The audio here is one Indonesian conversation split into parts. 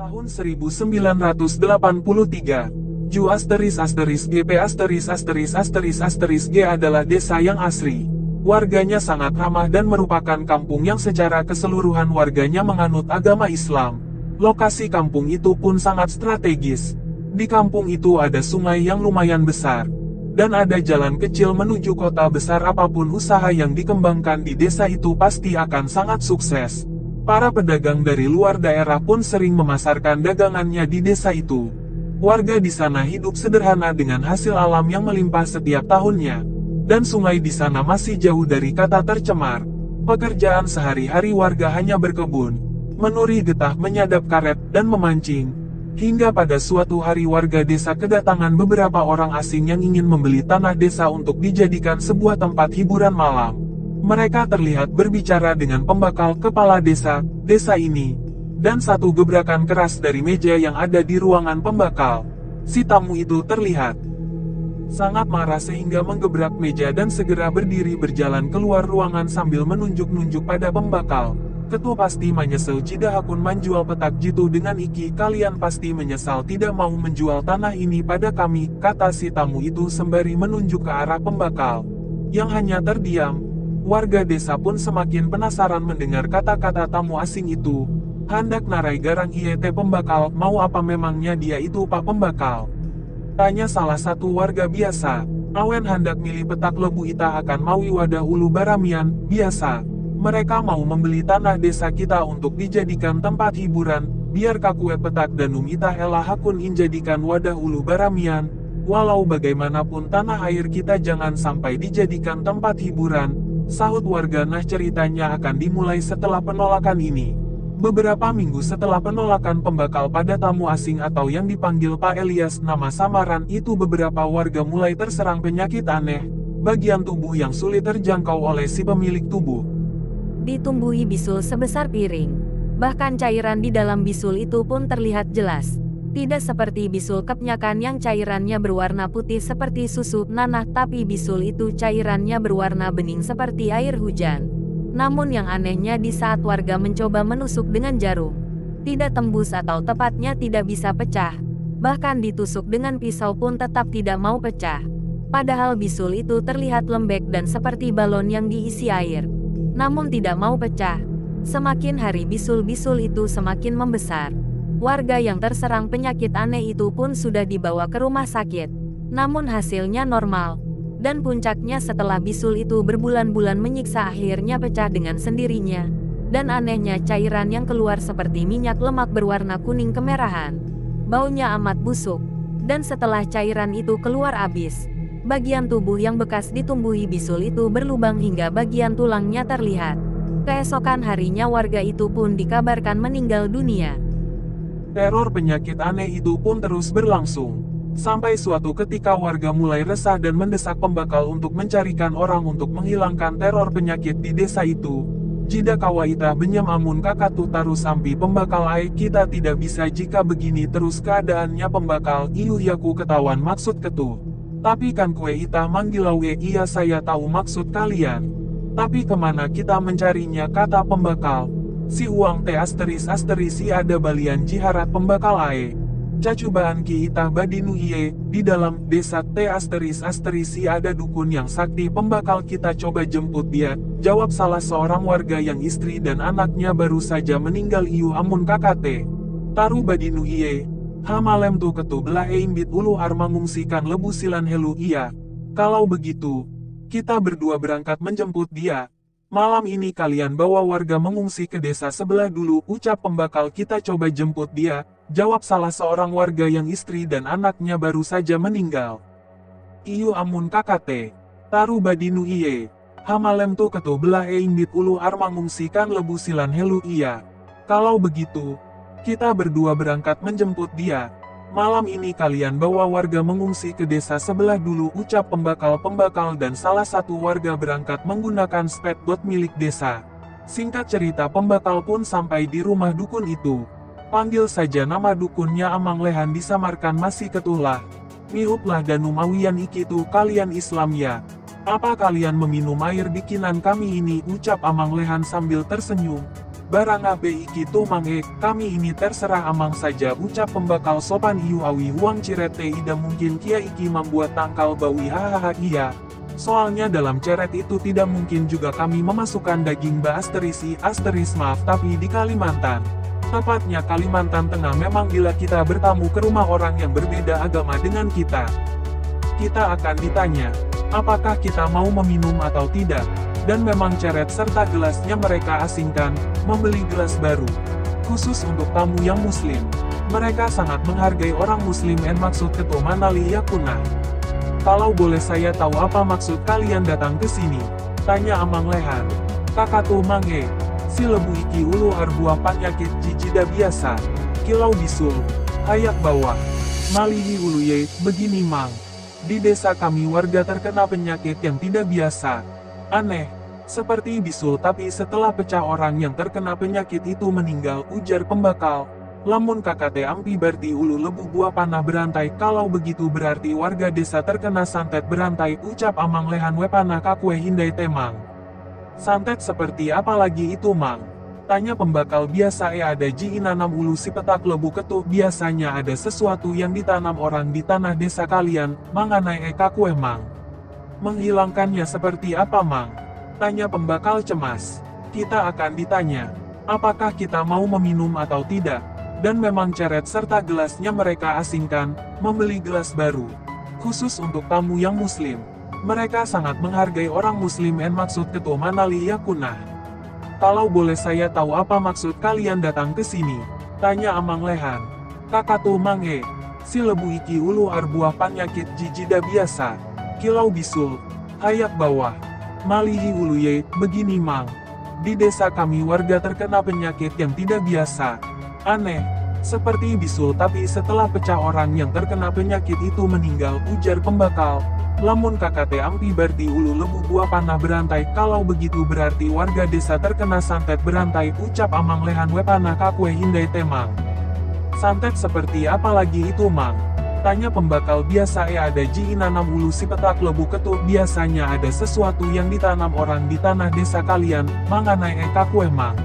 Tahun 1983, Ju *GP**G adalah desa yang asri. Warganya sangat ramah dan merupakan kampung yang secara keseluruhan warganya menganut agama Islam. Lokasi kampung itu pun sangat strategis. Di kampung itu ada sungai yang lumayan besar, dan ada jalan kecil menuju kota besar. Apapun usaha yang dikembangkan di desa itu pasti akan sangat sukses. Para pedagang dari luar daerah pun sering memasarkan dagangannya di desa itu. Warga di sana hidup sederhana dengan hasil alam yang melimpah setiap tahunnya. Dan sungai di sana masih jauh dari kata tercemar. Pekerjaan sehari-hari warga hanya berkebun, menuri getah, menyadap karet, dan memancing. Hingga pada suatu hari warga desa kedatangan beberapa orang asing yang ingin membeli tanah desa untuk dijadikan sebuah tempat hiburan malam. Mereka terlihat berbicara dengan pembakal kepala desa ini. Dan satu gebrakan keras dari meja yang ada di ruangan pembakal. Si tamu itu terlihat sangat marah sehingga menggebrak meja dan segera berdiri berjalan keluar ruangan sambil menunjuk-nunjuk pada pembakal. Ketua pasti menyesal jika hakun menjual petak jitu dengan iki. Kalian pasti menyesal tidak mau menjual tanah ini pada kami, kata si tamu itu sembari menunjuk ke arah pembakal, yang hanya terdiam. Warga desa pun semakin penasaran mendengar kata-kata tamu asing itu. Hendak narai garang iet pembakal, mau apa memangnya dia itu pak pembakal? Tanya salah satu warga biasa. Awen hendak milih petak lebu ita akan maui wadah ulu baramian, biasa. Mereka mau membeli tanah desa kita untuk dijadikan tempat hiburan, biar kakue petak dan ita elah hakun injadikan wadah ulu baramian. Walau bagaimanapun tanah air kita jangan sampai dijadikan tempat hiburan, sahut warga. Nah, ceritanya akan dimulai setelah penolakan ini. Beberapa minggu setelah penolakan pembakal pada tamu asing atau yang dipanggil Pak Elias nama samaran itu, beberapa warga mulai terserang penyakit aneh, bagian tubuh yang sulit terjangkau oleh si pemilik tubuh. Ditumbuhi bisul sebesar piring. Bahkan cairan di dalam bisul itu pun terlihat jelas. Tidak seperti bisul kepnyakan yang cairannya berwarna putih seperti susu nanah, tapi bisul itu cairannya berwarna bening seperti air hujan. Namun yang anehnya, di saat warga mencoba menusuk dengan jarum, tidak tembus atau tepatnya tidak bisa pecah. Bahkan ditusuk dengan pisau pun tetap tidak mau pecah. Padahal bisul itu terlihat lembek dan seperti balon yang diisi air, namun tidak mau pecah. Semakin hari bisul-bisul itu semakin membesar. Warga yang terserang penyakit aneh itu pun sudah dibawa ke rumah sakit, namun hasilnya normal. Dan puncaknya, setelah bisul itu berbulan-bulan menyiksa, akhirnya pecah dengan sendirinya. Dan anehnya, cairan yang keluar seperti minyak lemak berwarna kuning kemerahan. Baunya amat busuk. Dan setelah cairan itu keluar habis, bagian tubuh yang bekas ditumbuhi bisul itu berlubang hingga bagian tulangnya terlihat. Keesokan harinya warga itu pun dikabarkan meninggal dunia. Teror penyakit aneh itu pun terus berlangsung. Sampai suatu ketika warga mulai resah dan mendesak pembakal untuk mencarikan orang untuk menghilangkan teror penyakit di desa itu. Jida kawaita benyam amun kakatu taru sampi pembakal ai, kita tidak bisa jika begini terus keadaannya pembakal. Iuh yaku ketahuan maksud ketu. Tapi kan kue ita manggilawe, iya saya tahu maksud kalian. Tapi kemana kita mencarinya, kata pembakal. Si uang te si ada balian jiharat pembakal ae. Cacubaan ki itah badinu iye, di dalam desa te si ada dukun yang sakti pembakal, kita coba jemput dia, jawab salah seorang warga yang istri dan anaknya baru saja meninggal. Iu amun kakate taru badinu iye, hamalem tu ketu belah eimbit ulu arma ngungsikan lebu silan helu. Iya, kalau begitu kita berdua berangkat menjemput dia. Malam ini kalian bawa warga mengungsi ke desa sebelah dulu, ucap pembakal. Kita coba jemput dia, jawab salah seorang warga yang istri dan anaknya baru saja meninggal. Iyu amun kakate taru badinu iye, hamalem tu ketu belah eimbit ulu arma ngungsikan lebu silan helu. Iya, kalau begitu kita berdua berangkat menjemput dia. Malam ini kalian bawa warga mengungsi ke desa sebelah dulu, ucap pembakal dan salah satu warga berangkat menggunakan speedboat milik desa. Singkat cerita, pembakal pun sampai di rumah dukun itu. Panggil saja nama dukunnya Amang Lehan, disamarkan masih ketulah. Mihuplah dan umawian ikitu kalian Islam ya. Apa kalian meminum air bikinan kami ini, ucap Amang Lehan sambil tersenyum. Barang abe iki tu mange, kami ini terserah amang saja, ucap pembakal sopan iu awi huang cirete ida mungkin kia iki membuat tangkal bawi hahaha iya. Soalnya dalam ceret itu tidak mungkin juga kami memasukkan daging ba asteris maaf tapi di Kalimantan. Tepatnya Kalimantan Tengah memang bila kita bertamu ke rumah orang yang berbeda agama dengan kita akan ditanya, apakah kita mau meminum atau tidak. Dan memang ceret serta gelasnya mereka asingkan, membeli gelas baru. Khusus untuk tamu yang muslim. Mereka sangat menghargai orang muslim maksud ketua manali yakuna. Kalau boleh saya tahu apa maksud kalian datang ke sini? Tanya Amang Lehan. Kakatu mange, si lebu iki ulu arbuah panyakit jijida biasa. Kilau bisul, hayak bawah. Malihi uluye, begini mang. Di desa kami warga terkena penyakit yang tidak biasa. Aneh, seperti bisul tapi setelah pecah orang yang terkena penyakit itu meninggal, ujar pembakal. Lamun kakate ampi berarti ulu lebu buah panah berantai, kalau begitu berarti warga desa terkena santet berantai, ucap Amang Lehan wepana kakue hindai temang. Santet seperti apa lagi itu mang? Tanya pembakal. Biasa ada ji inanam ulu si petak lebu ketuh, biasanya ada sesuatu yang ditanam orang di tanah desa kalian, manganai kakue mang. Menghilangkannya seperti apa mang? Tanya pembakal cemas. Kita akan ditanya, apakah kita mau meminum atau tidak? Dan memang ceret serta gelasnya mereka asingkan, membeli gelas baru. Khusus untuk tamu yang muslim. Mereka sangat menghargai orang muslim maksud ketua manali yakuna. Kalau boleh saya tahu apa maksud kalian datang ke sini? Tanya Amang Lehan. Kakatu mange, si lebu iki ulu arbuah panyakit jijida biasa. Kilau bisul, hayak bawah. Malihi uluye, begini mang. Di desa kami warga terkena penyakit yang tidak biasa. Aneh, seperti bisul tapi setelah pecah orang yang terkena penyakit itu meninggal, ujar pembakal. Lamun kakate ampi berarti ulu lebu buah panah berantai, kalau begitu berarti warga desa terkena santet berantai, ucap Amang Lehan wepana kakue hindai temang. Santet seperti apa lagi itu mang? Tanya pembakal. Biasa ada ji inanam ulu si petak lebu ketuh, biasanya ada sesuatu yang ditanam orang di tanah desa kalian, manganai kakue mang.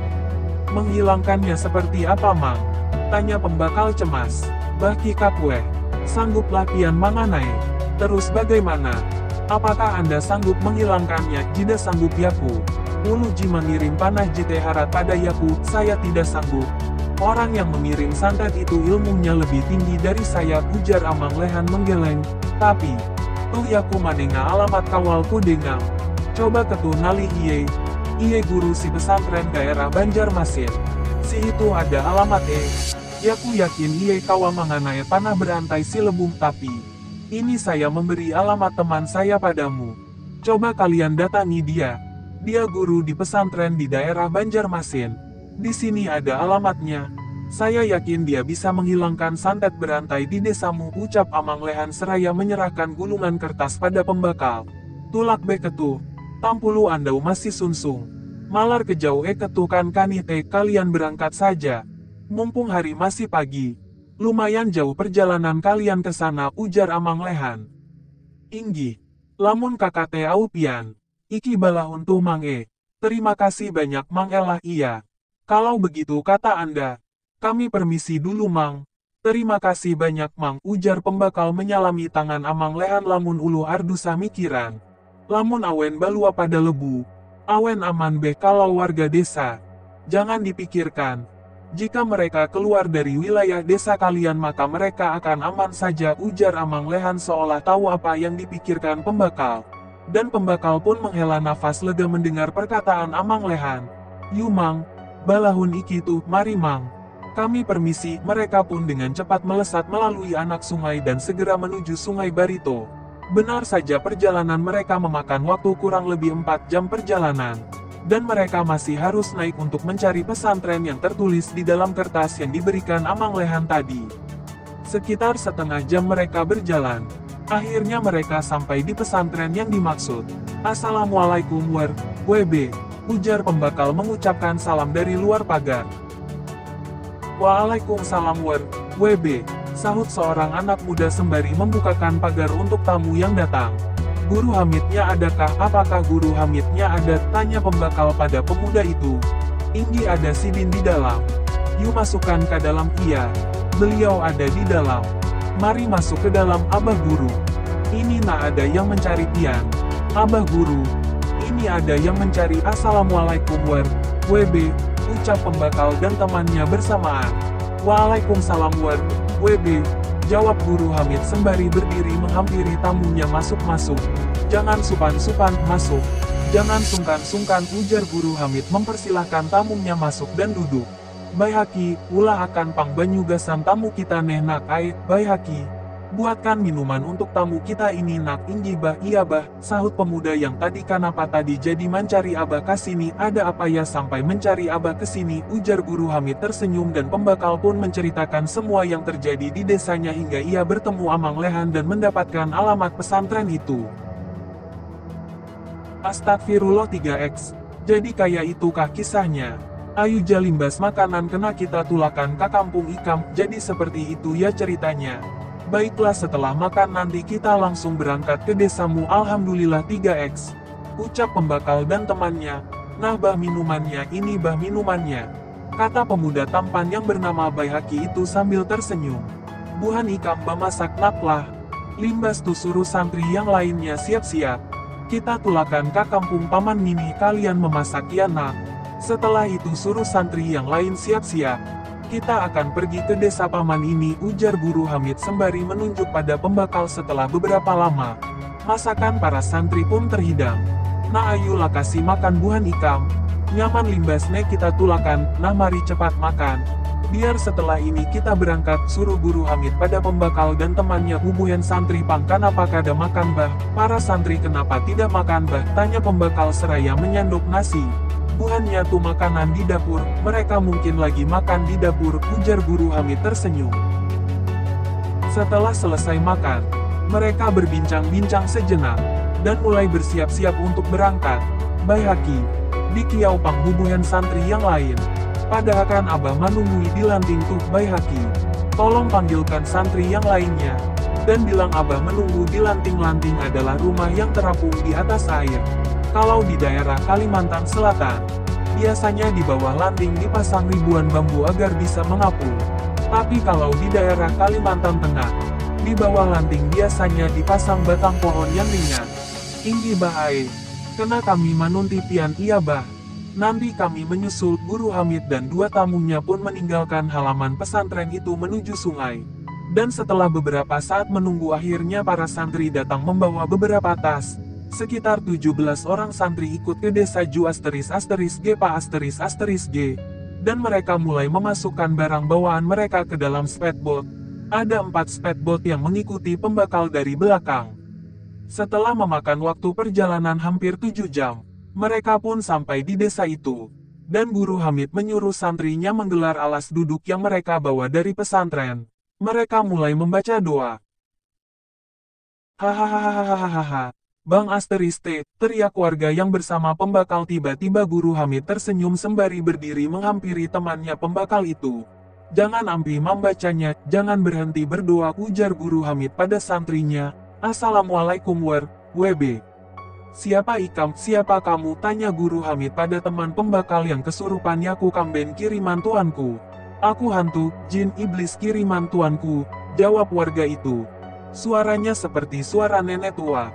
Menghilangkannya seperti apa mang? Tanya pembakal cemas. Baki kakue, sanggup latihan manganai. Terus bagaimana? Apakah Anda sanggup menghilangkannya? Jida sanggup yaku. Ulu ji mengirim panah jite harat pada yaku, saya tidak sanggup. Orang yang mengirim santet itu ilmunya lebih tinggi dari saya, ujar Amang Lehan menggeleng. Tapi, tuh yaku manenga alamat kawalku dengang. Coba ketu nali iye guru si pesantren daerah Banjarmasin. Si itu ada alamat Yaku yakin iye kawa menganai panah berantai si lebung, tapi ini saya memberi alamat teman saya padamu. Coba kalian datangi dia. Dia guru di pesantren di daerah Banjarmasin. Di sini ada alamatnya. Saya yakin dia bisa menghilangkan santet berantai di desamu, ucap Amang Lehan seraya menyerahkan gulungan kertas pada pembakal. Tulak be ketu, tampulu andau masih sunsung. Malar kejauh ketu kan kanite, kalian berangkat saja. Mumpung hari masih pagi. Lumayan jauh perjalanan kalian ke sana, ujar Amang Lehan. Inggi, lamun kakate aupian, iki balah untuk Mang Terima kasih banyak Mang Elah iya. Kalau begitu kata Anda, kami permisi dulu Mang. Terima kasih banyak Mang, ujar pembakal menyalami tangan Amang Lehan. Lamun ulu ardusa mikiran. Lamun awen balua pada lebu. Awen aman be kalau warga desa. Jangan dipikirkan. Jika mereka keluar dari wilayah desa kalian maka mereka akan aman saja, ujar Amang Lehan seolah tahu apa yang dipikirkan pembakal. Dan pembakal pun menghela nafas lega mendengar perkataan Amang Lehan. Yu Mang. Balahun iki tuh, mari Mang. Kami permisi. Mereka pun dengan cepat melesat melalui anak sungai dan segera menuju Sungai Barito. Benar saja perjalanan mereka memakan waktu kurang lebih 4 jam perjalanan. Dan mereka masih harus naik untuk mencari pesantren yang tertulis di dalam kertas yang diberikan Amang Lehan tadi. Sekitar setengah jam mereka berjalan. Akhirnya mereka sampai di pesantren yang dimaksud. Assalamualaikum WB. Ujar pembakal mengucapkan salam dari luar pagar. Waalaikumsalam WB, sahut seorang anak muda sembari membukakan pagar untuk tamu yang datang. Guru Hamidnya adakah? Apakah Guru Hamidnya ada? Tanya pembakal pada pemuda itu. Inggi ada Sidin di dalam. Yuk masukkan ke dalam. Iya. Beliau ada di dalam. Mari masuk ke dalam, Abah Guru. Ini ada yang mencari Pian. Abah Guru. Ini ada yang mencari. Assalamualaikum WB, ucap pembakal dan temannya bersamaan. Waalaikumsalam WB, jawab Guru Hamid sembari berdiri menghampiri tamunya. Masuk-masuk. Jangan supan-supan, masuk. Jangan sungkan-sungkan, ujar Guru Hamid mempersilahkan tamunya masuk dan duduk. Baihaki, ulah akan pang banyugasan tamu kita neh nak ai, Baihaki. Buatkan minuman untuk tamu kita ini nak. Inggi bah. Iya bah, sahut pemuda yang tadi. Kenapa tadi jadi mencari Abah kesini? Ada apa ya sampai mencari Abah kesini? Ujar Guru Hamid tersenyum dan pembakal pun menceritakan semua yang terjadi di desanya hingga ia bertemu Amang Lehan dan mendapatkan alamat pesantren itu. Astagfirullah 3x, jadi kayak itukah kisahnya? Ayu jalimbas makanan kena kita tulakan ke kampung Ikam, jadi seperti itu ya ceritanya. Baiklah, setelah makan nanti kita langsung berangkat ke desamu. Alhamdulillah 3x, ucap pembakal dan temannya. Nah bah minumannya, ini bah minumannya, kata pemuda tampan yang bernama Baihaki itu sambil tersenyum. Buhan Ikam masak naklah. Limbas tuh suruh santri yang lainnya siap-siap. Kita tulakan ke kampung Paman Mini, kalian memasak ya nak. Setelah itu suruh santri yang lain siap-siap. Kita akan pergi ke desa Paman ini, ujar Guru Hamid sembari menunjuk pada pembakal. Setelah beberapa lama, masakan para santri pun terhidang. Nah ayolah kasih makan Buhan Ikam. Nyaman limbas nek kita tulakan, nah mari cepat makan. Biar setelah ini kita berangkat, suruh Guru Hamid pada pembakal dan temannya. Bubuhan santri pang kenapa kada makan bah? Para santri kenapa tidak makan bah? Tanya pembakal seraya menyandok nasi. Buhannya tuh makanan di dapur, mereka mungkin lagi makan di dapur, ujar Guru Hamid tersenyum. Setelah selesai makan, mereka berbincang-bincang sejenak, dan mulai bersiap-siap untuk berangkat. Baihaki, di kiau pang bubuhan santri yang lain. Padahal kan Abah menunggui di lanting tuh. Baihaki, tolong panggilkan santri yang lainnya, dan bilang Abah menunggu di lanting-lanting adalah rumah yang terapung di atas air. Kalau di daerah Kalimantan Selatan, biasanya di bawah lanting dipasang ribuan bambu agar bisa mengapung. Tapi kalau di daerah Kalimantan Tengah, di bawah lanting biasanya dipasang batang pohon yang ringan. Inggi bahai, kena kami manunti pian. Iya bah, nanti kami menyusul. Guru Hamid dan dua tamunya pun meninggalkan halaman pesantren itu menuju sungai. Dan setelah beberapa saat menunggu, akhirnya para santri datang membawa beberapa tas. Sekitar 17 orang santri ikut ke desa Ju **G Pa **G, dan mereka mulai memasukkan barang bawaan mereka ke dalam speedboat. Ada 4 speedboat yang mengikuti pembakal dari belakang. Setelah memakan waktu perjalanan hampir 7 jam, mereka pun sampai di desa itu. Dan Guru Hamid menyuruh santrinya menggelar alas duduk yang mereka bawa dari pesantren. Mereka mulai membaca doa. Hahaha. Bang **, teriak warga yang bersama pembakal. Tiba-tiba Guru Hamid tersenyum sembari berdiri menghampiri temannya pembakal itu. Jangan ampi membacanya, jangan berhenti berdoa, ujar Guru Hamid pada santrinya. Assalamualaikum WB. Siapa Ikam? Siapa kamu? Tanya Guru Hamid pada teman pembakal yang kesurupan. Yaku kamben kiriman tuanku. Aku hantu, jin iblis kiriman tuanku, jawab warga itu. Suaranya seperti suara nenek tua.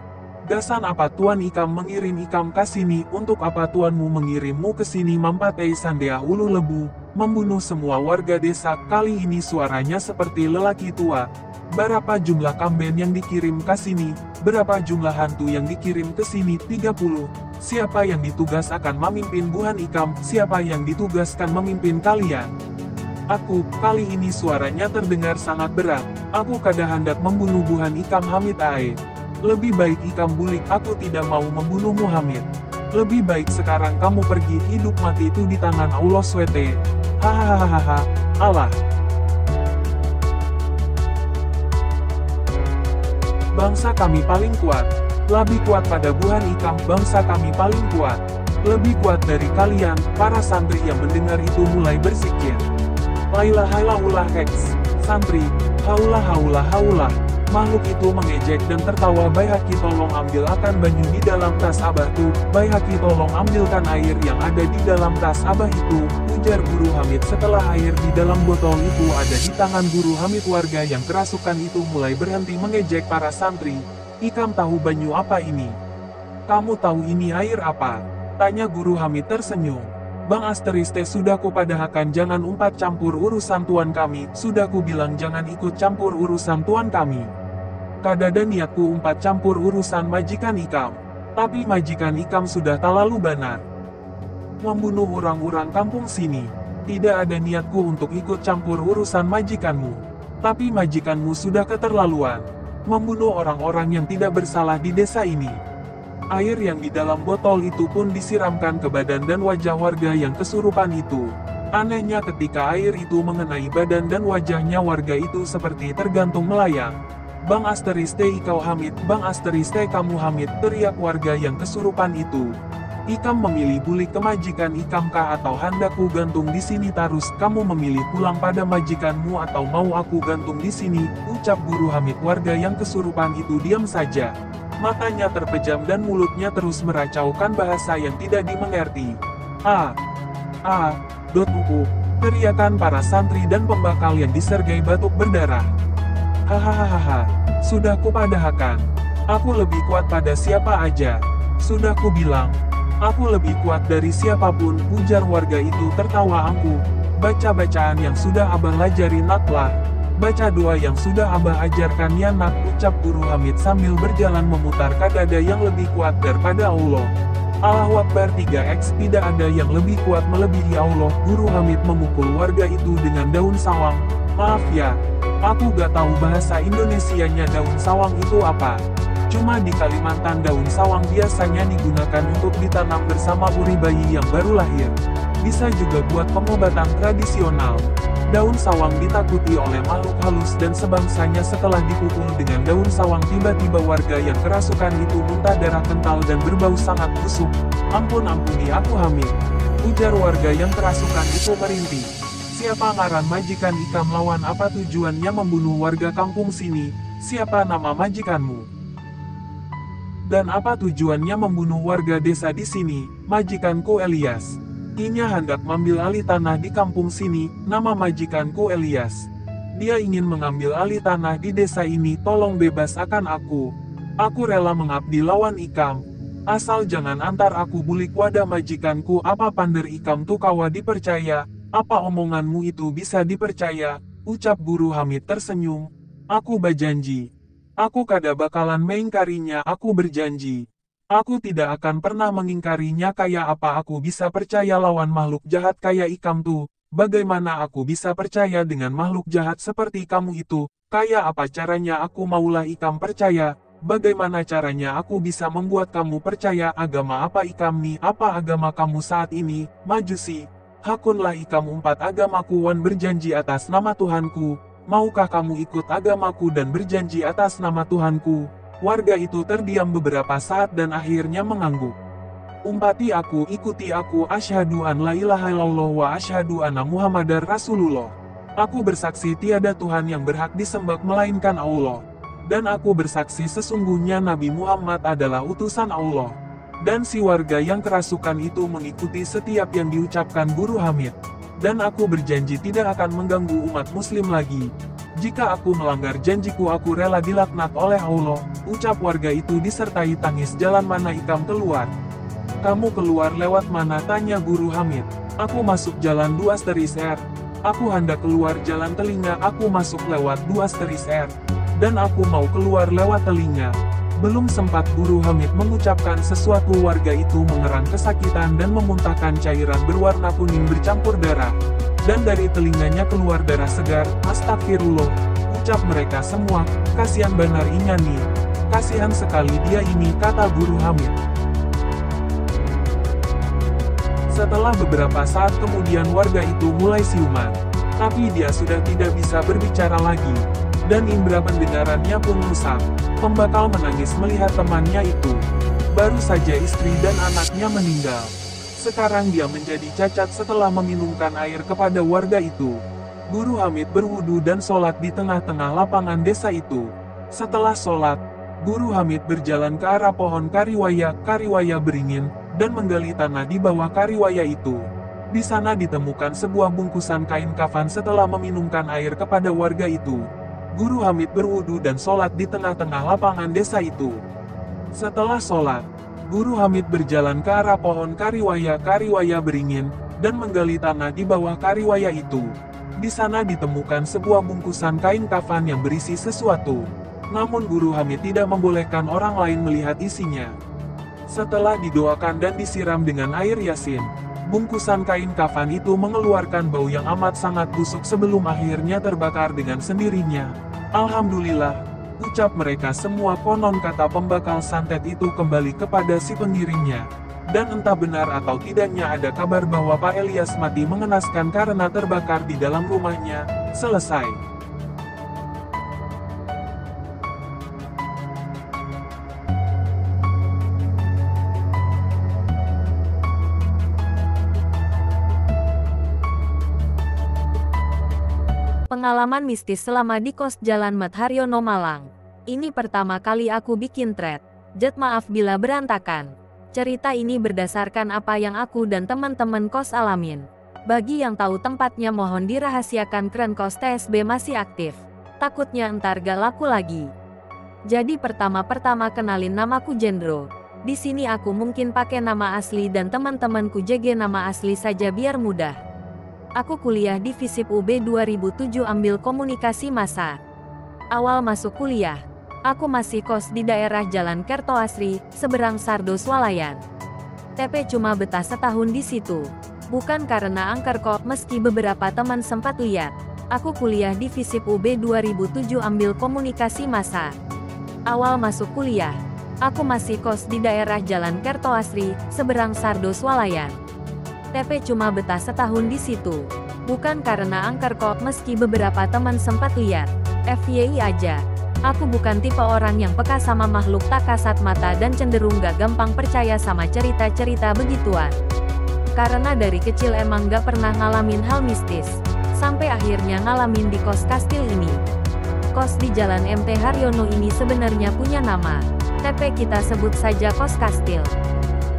Gasan apa Tuan Ikam mengirim Ikam ke sini? Untuk apa tuanmu mengirimmu ke sini? Mampatei Sandea Ulu Lebu, membunuh semua warga desa. Kali ini suaranya seperti lelaki tua. Berapa jumlah kamben yang dikirim ke sini? Berapa jumlah hantu yang dikirim ke sini? 30. Siapa yang ditugas akan memimpin Buhan Ikam? Siapa yang ditugaskan memimpin kalian? Aku. Kali ini suaranya terdengar sangat berat. Aku kada hendak membunuh Buhan Ikam Hamid ae. Lebih baik Ikam bulik, aku tidak mau membunuhmu Hamid. Lebih baik sekarang kamu pergi, hidup mati itu di tangan Allah SWT. Hahaha, Allah. Bangsa kami paling kuat. Lebih kuat pada Buhan Ikam, bangsa kami paling kuat. Lebih kuat dari kalian. Para santri yang mendengar itu mulai berzikir. La ilaha illallah hex. Santri, haulah. Makhluk itu mengejek dan tertawa. Baihaqi, tolong ambil akan banyu di dalam tas abah tuh. Baihaqi, tolong ambilkan air yang ada di dalam tas abah itu, ujar Guru Hamid. Setelah air di dalam botol itu ada di tangan Guru Hamid, warga yang kerasukan itu mulai berhenti mengejek para santri. Ikam tahu banyu apa ini? Kamu tahu ini air apa? Tanya Guru Hamid tersenyum. Bang Asteriste, sudah kupadahkan jangan umpat campur urusan tuan kami. Sudah ku bilang jangan ikut campur urusan tuan kami. Kadada niatku umpat campur urusan majikan Ikam. Tapi majikan Ikam sudah terlalu benar membunuh orang-orang kampung sini. Tidak ada niatku untuk ikut campur urusan majikanmu. Tapi majikanmu sudah keterlaluan membunuh orang-orang yang tidak bersalah di desa ini. Air yang di dalam botol itu pun disiramkan ke badan dan wajah warga yang kesurupan itu. Anehnya ketika air itu mengenai badan dan wajahnya warga itu seperti tergantung melayang. Bang Asteriste, ikau Hamid, Bang Asteriste kamu Hamid, teriak warga yang kesurupan itu. Ikam memilih bulik ke majikan Ikam kah atau hendak ku gantung di sini terus? Kamu memilih pulang pada majikanmu atau mau aku gantung di sini? Ucap Guru Hamid. Warga yang kesurupan itu diam saja. Matanya terpejam dan mulutnya terus meracaukan bahasa yang tidak dimengerti. Teriakan para santri dan pembakal yang disergai batuk berdarah. Hahaha, sudah kupadahkan. Aku lebih kuat pada siapa aja. Sudah ku bilang, aku lebih kuat dari siapapun, ujar warga itu tertawa angkuh. Baca bacaan yang sudah abah lajarin naklah. Baca doa yang sudah abah ajarkan ya nak, ucap Guru Hamid sambil berjalan memutar kadada yang lebih kuat daripada Allah. Allahu Akbar 3x, tidak ada yang lebih kuat melebihi Allah. Guru Hamid memukul warga itu dengan daun sawang. Maaf ya, aku gak tahu bahasa Indonesianya daun sawang itu apa. Cuma di Kalimantan daun sawang biasanya digunakan untuk ditanam bersama uri bayi yang baru lahir. Bisa juga buat pengobatan tradisional. Daun sawang ditakuti oleh makhluk halus dan sebangsanya. Setelah dipukul dengan daun sawang, tiba-tiba warga yang kerasukan itu muntah darah kental dan berbau sangat busuk. Ampuni aku Hamid, ujar warga yang kerasukan itu merintih. Siapa ngaran majikan Ikam, lawan apa tujuannya membunuh warga kampung sini? Siapa nama majikanmu? Dan apa tujuannya membunuh warga desa di sini? Majikanku Elias. Inya hendak mengambil alih tanah di kampung sini. Nama majikanku Elias. Dia ingin mengambil alih tanah di desa ini. Tolong bebas akan aku. Aku rela mengabdi lawan Ikam. Asal jangan antar aku bulik wadah majikanku. Apa pander Ikam tuh kawa dipercaya? Apa omonganmu itu bisa dipercaya? Ucap Guru Hamid tersenyum. Aku berjanji. Aku kada bakalan mengingkarinya, aku berjanji. Aku tidak akan pernah mengingkarinya. Kayak apa aku bisa percaya lawan makhluk jahat kayak Ikam tuh? Bagaimana aku bisa percaya dengan makhluk jahat seperti kamu itu? Kayak apa caranya aku maulah Ikam percaya? Bagaimana caranya aku bisa membuat kamu percaya? Agama apa Ikam nih? Apa agama kamu saat ini? Majusi. Hakunlah Ikam empat agamaku wan berjanji atas nama Tuhanku. Maukah kamu ikut agamaku dan berjanji atas nama Tuhanku? Warga itu terdiam beberapa saat dan akhirnya mengangguk. Umpati aku, ikuti aku, asyhadu an la ilaha illallah wa asyhadu anna Muhammadar Rasulullah. Aku bersaksi tiada Tuhan yang berhak disembah melainkan Allah. Dan aku bersaksi sesungguhnya Nabi Muhammad adalah utusan Allah. Dan si warga yang kerasukan itu mengikuti setiap yang diucapkan Guru Hamid. Dan aku berjanji tidak akan mengganggu umat muslim lagi. Jika aku melanggar janjiku aku rela dilaknat oleh Allah, ucap warga itu disertai tangis. Jalan mana Ikam keluar? Kamu keluar lewat mana? Tanya Guru Hamid. Aku masuk jalan 2/R. Aku hendak keluar jalan telinga. Aku masuk lewat 2/R. Dan aku mau keluar lewat telinga. Belum sempat Guru Hamid mengucapkan sesuatu, warga itu mengerang kesakitan dan memuntahkan cairan berwarna kuning bercampur darah. Dan dari telinganya keluar darah segar. Astagfirullah, ucap mereka semua. Kasihan benar inya nih. Kasihan sekali dia ini, kata Guru Hamid. Setelah beberapa saat kemudian warga itu mulai siuman. Tapi dia sudah tidak bisa berbicara lagi. Dan indera pendengarannya pun rusak. Pembakal menangis melihat temannya itu. Baru saja istri dan anaknya meninggal. Sekarang dia menjadi cacat setelah meminumkan air kepada warga itu. Guru Hamid berwudu dan sholat di tengah-tengah lapangan desa itu. Setelah sholat, Guru Hamid berjalan ke arah pohon kariwaya beringin, dan menggali tanah di bawah kariwaya itu. Di sana ditemukan sebuah bungkusan kain kafan. Setelah meminumkan air kepada warga itu, Guru Hamid berwudu dan sholat di tengah-tengah lapangan desa itu. Setelah sholat, Guru Hamid berjalan ke arah pohon kariwaya beringin, dan menggali tanah di bawah kariwaya itu. Di sana ditemukan sebuah bungkusan kain kafan yang berisi sesuatu. Namun Guru Hamid tidak membolehkan orang lain melihat isinya. Setelah didoakan dan disiram dengan air yasin, bungkusan kain kafan itu mengeluarkan bau yang amat sangat busuk sebelum akhirnya terbakar dengan sendirinya. Alhamdulillah, ucap mereka semua. Konon kata pembakal santet itu kembali kepada si pengiringnya. Dan entah benar atau tidaknya ada kabar bahwa Pak Elias mati mengenaskan karena terbakar di dalam rumahnya. Selesai. Pengalaman mistis selama di kos Jalan Mat Haryono Malang. Ini pertama kali aku bikin thread. Jet maaf bila berantakan. Cerita ini berdasarkan apa yang aku dan teman-teman kos alamin. Bagi yang tahu tempatnya mohon dirahasiakan keren kos TSB masih aktif. Takutnya entar gak laku lagi. Jadi pertama-pertama kenalin namaku Jendro. Di sini aku mungkin pakai nama asli dan teman-temanku JG nama asli saja biar mudah. Aku kuliah di FISIP UB 2007 ambil komunikasi massa. Awal masuk kuliah, aku masih kos di daerah Jalan Kerto Asri, seberang Sardo Swalayan. TP cuma betah setahun di situ. Bukan karena angker kok, meski beberapa teman sempat lihat. Aku kuliah di FISIP UB 2007 ambil komunikasi massa. Awal masuk kuliah, aku masih kos di daerah Jalan Kerto Asri, seberang Sardo Swalayan. TP cuma betah setahun di situ. Bukan karena angker kok, meski beberapa teman sempat lihat. FYI aja, aku bukan tipe orang yang peka sama makhluk tak kasat mata dan cenderung gak gampang percaya sama cerita-cerita begituan. Karena dari kecil emang gak pernah ngalamin hal mistis. Sampai akhirnya ngalamin di kos kastil ini. Kos di Jalan MT Haryono ini sebenarnya punya nama. TP kita sebut saja kos kastil.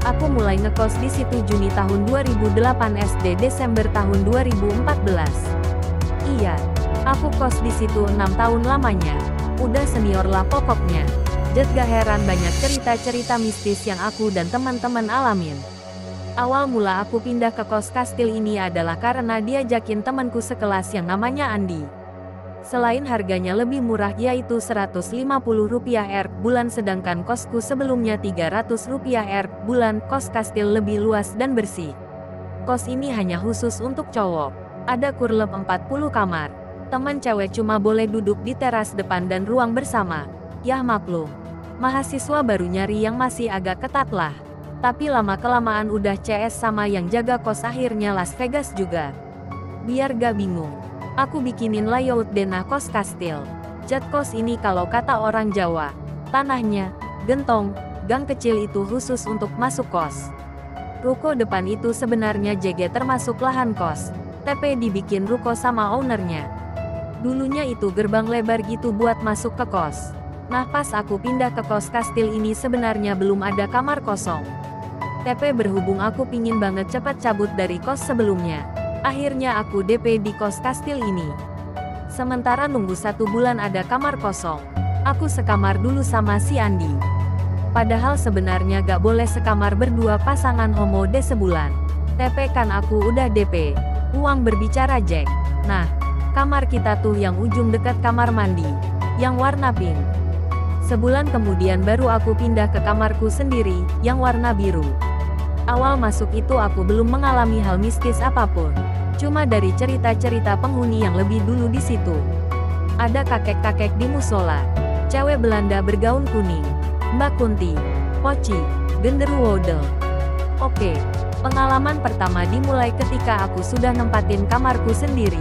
Aku mulai ngekos di situ Juni tahun 2008 SD Desember tahun 2014. Iya, aku kos di situ 6 tahun lamanya. Udah senior lah pokoknya. Jet gak heran banyak cerita-cerita mistis yang aku dan teman-teman alamin. Awal mula aku pindah ke kos kastil ini adalah karena diajakin temanku sekelas yang namanya Andi. Selain harganya lebih murah yaitu Rp150 per bulan sedangkan kosku sebelumnya Rp300 per bulan, kos kastil lebih luas dan bersih. Kos ini hanya khusus untuk cowok. Ada kurleb 40 kamar. Teman cewek cuma boleh duduk di teras depan dan ruang bersama. Yah maklum, mahasiswa baru nyari yang masih agak ketat lah. Tapi lama-kelamaan udah CS sama yang jaga kos akhirnya Las Vegas juga. Biar gak bingung, aku bikinin layout denah kos kastil. Cat kos ini kalau kata orang Jawa, tanahnya, gentong, gang kecil itu khusus untuk masuk kos. Ruko depan itu sebenarnya JG termasuk lahan kos. TP dibikin ruko sama ownernya. Dulunya itu gerbang lebar gitu buat masuk ke kos. Nah pas aku pindah ke kos kastil ini sebenarnya belum ada kamar kosong. TP berhubung aku pingin banget cepat cabut dari kos sebelumnya. Akhirnya aku DP di kos kastil ini. Sementara nunggu 1 bulan ada kamar kosong. Aku sekamar dulu sama si Andi. Padahal sebenarnya gak boleh sekamar berdua pasangan homo de sebulan. TP kan aku udah DP. Uang berbicara Jack. Nah, kamar kita tuh yang ujung dekat kamar mandi. Yang warna pink. Sebulan kemudian baru aku pindah ke kamarku sendiri, yang warna biru. Awal masuk itu aku belum mengalami hal mistis apapun. Cuma dari cerita-cerita penghuni yang lebih dulu di situ. Ada kakek-kakek di musola. Cewek Belanda bergaun kuning. Mbak Kunti. Poci. Genderuwo Wodel. Oke. Pengalaman pertama dimulai ketika aku sudah nempatin kamarku sendiri.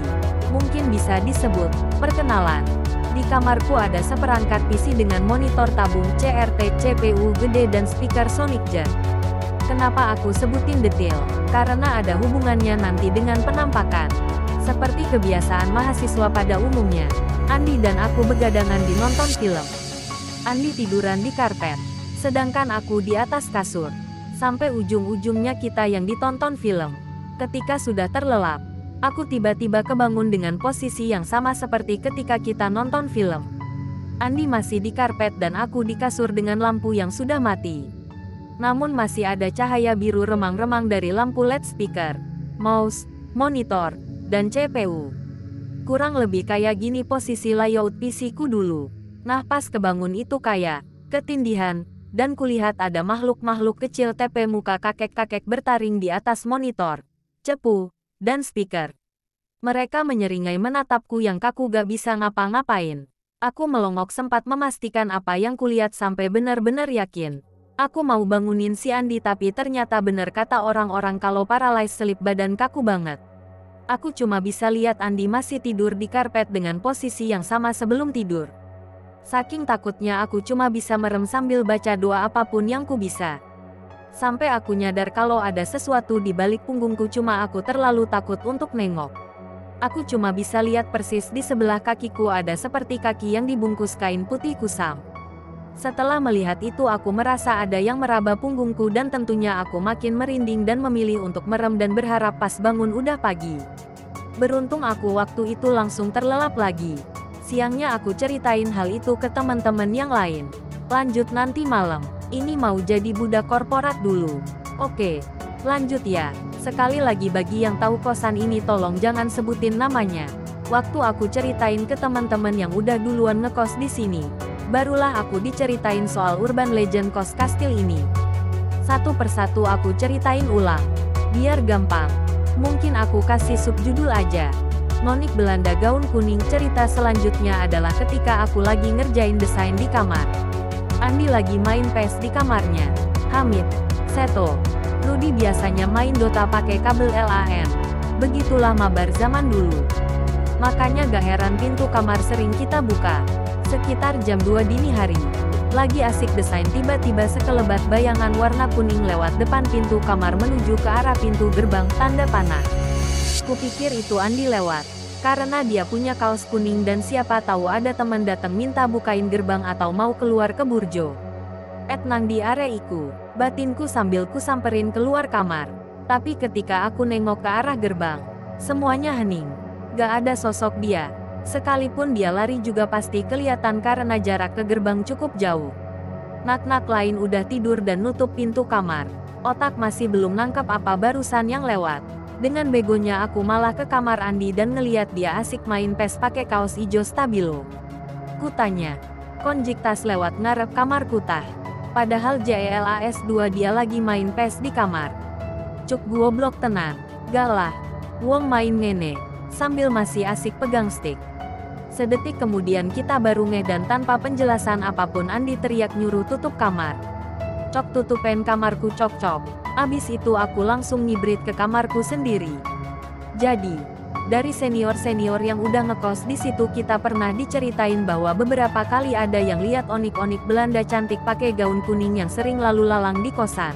Mungkin bisa disebut perkenalan. Di kamarku ada seperangkat PC dengan monitor tabung CRT, CPU gede dan speaker Sonic Jet. Kenapa aku sebutin detail? Karena ada hubungannya nanti dengan penampakan. Seperti kebiasaan mahasiswa pada umumnya, Andi dan aku begadangan di nonton film. Andi tiduran di karpet, sedangkan aku di atas kasur. Sampai ujung-ujungnya kita yang ditonton film. Ketika sudah terlelap, aku tiba-tiba kebangun dengan posisi yang sama seperti ketika kita nonton film. Andi masih di karpet dan aku di kasur dengan lampu yang sudah mati. Namun masih ada cahaya biru remang-remang dari lampu LED speaker, mouse, monitor, dan CPU. Kurang lebih kayak gini posisi layout PC ku dulu. Nah pas kebangun itu kayak ketindihan, dan kulihat ada makhluk-makhluk kecil TP muka kakek-kakek bertaring di atas monitor, cepu, dan speaker. Mereka menyeringai menatapku yang kaku gak bisa ngapa-ngapain. Aku melongok sempat memastikan apa yang kulihat sampai benar-benar yakin. Aku mau bangunin si Andi tapi ternyata benar kata orang-orang kalau paralyzed selip badan kaku banget. Aku cuma bisa lihat Andi masih tidur di karpet dengan posisi yang sama sebelum tidur. Saking takutnya aku cuma bisa merem sambil baca doa apapun yang ku bisa. Sampai aku nyadar kalau ada sesuatu di balik punggungku cuma aku terlalu takut untuk nengok. Aku cuma bisa lihat persis di sebelah kakiku ada seperti kaki yang dibungkus kain putih kusam. Setelah melihat itu aku merasa ada yang meraba punggungku dan tentunya aku makin merinding dan memilih untuk merem dan berharap pas bangun udah pagi. Beruntung aku waktu itu langsung terlelap lagi. Siangnya aku ceritain hal itu ke teman-teman yang lain. Lanjut nanti malam. Ini mau jadi budak korporat dulu. Oke, lanjut ya. Sekali lagi bagi yang tahu kosan ini tolong jangan sebutin namanya. Waktu aku ceritain ke teman-teman yang udah duluan ngekos di sini, barulah aku diceritain soal urban legend kos kastil ini. Satu persatu aku ceritain ulang. Biar gampang. Mungkin aku kasih subjudul aja. Nonik Belanda gaun kuning. Cerita selanjutnya adalah ketika aku lagi ngerjain desain di kamar. Andi lagi main PES di kamarnya. Hamid, Seto, Rudi biasanya main Dota pakai kabel LAN. Begitulah mabar zaman dulu. Makanya gak heran pintu kamar sering kita buka. Sekitar jam 2 dini hari. Lagi asik desain tiba-tiba sekelebat bayangan warna kuning lewat depan pintu kamar menuju ke arah pintu gerbang tanda panah. Kupikir itu Andi lewat, karena dia punya kaos kuning dan siapa tahu ada teman datang minta bukain gerbang atau mau keluar ke burjo. Nang di areiku, batinku sambil ku samperin keluar kamar. Tapi ketika aku nengok ke arah gerbang, semuanya hening. Gak ada sosok dia. Sekalipun dia lari juga pasti kelihatan karena jarak ke gerbang cukup jauh. Nak-nak lain udah tidur dan nutup pintu kamar. Otak masih belum nangkep apa barusan yang lewat. Dengan begonya aku malah ke kamar Andi dan ngeliat dia asik main PES pakai kaos ijo stabilo. Kutanya, konjik tas lewat ngarep kamar kutah. Padahal JLAS 2 dia lagi main PES di kamar. Cuk goblok tenan, galah. Wong main ngene, sambil masih asik pegang stick. Sedetik kemudian kita baru ngeh dan tanpa penjelasan apapun Andi teriak nyuruh tutup kamar. Cok tutupin kamarku cok-cok. Abis itu aku langsung ngibrit ke kamarku sendiri. Jadi, dari senior-senior yang udah ngekos di situ kita pernah diceritain bahwa beberapa kali ada yang lihat onik-onik Belanda cantik pakai gaun kuning yang sering lalu lalang di kosan.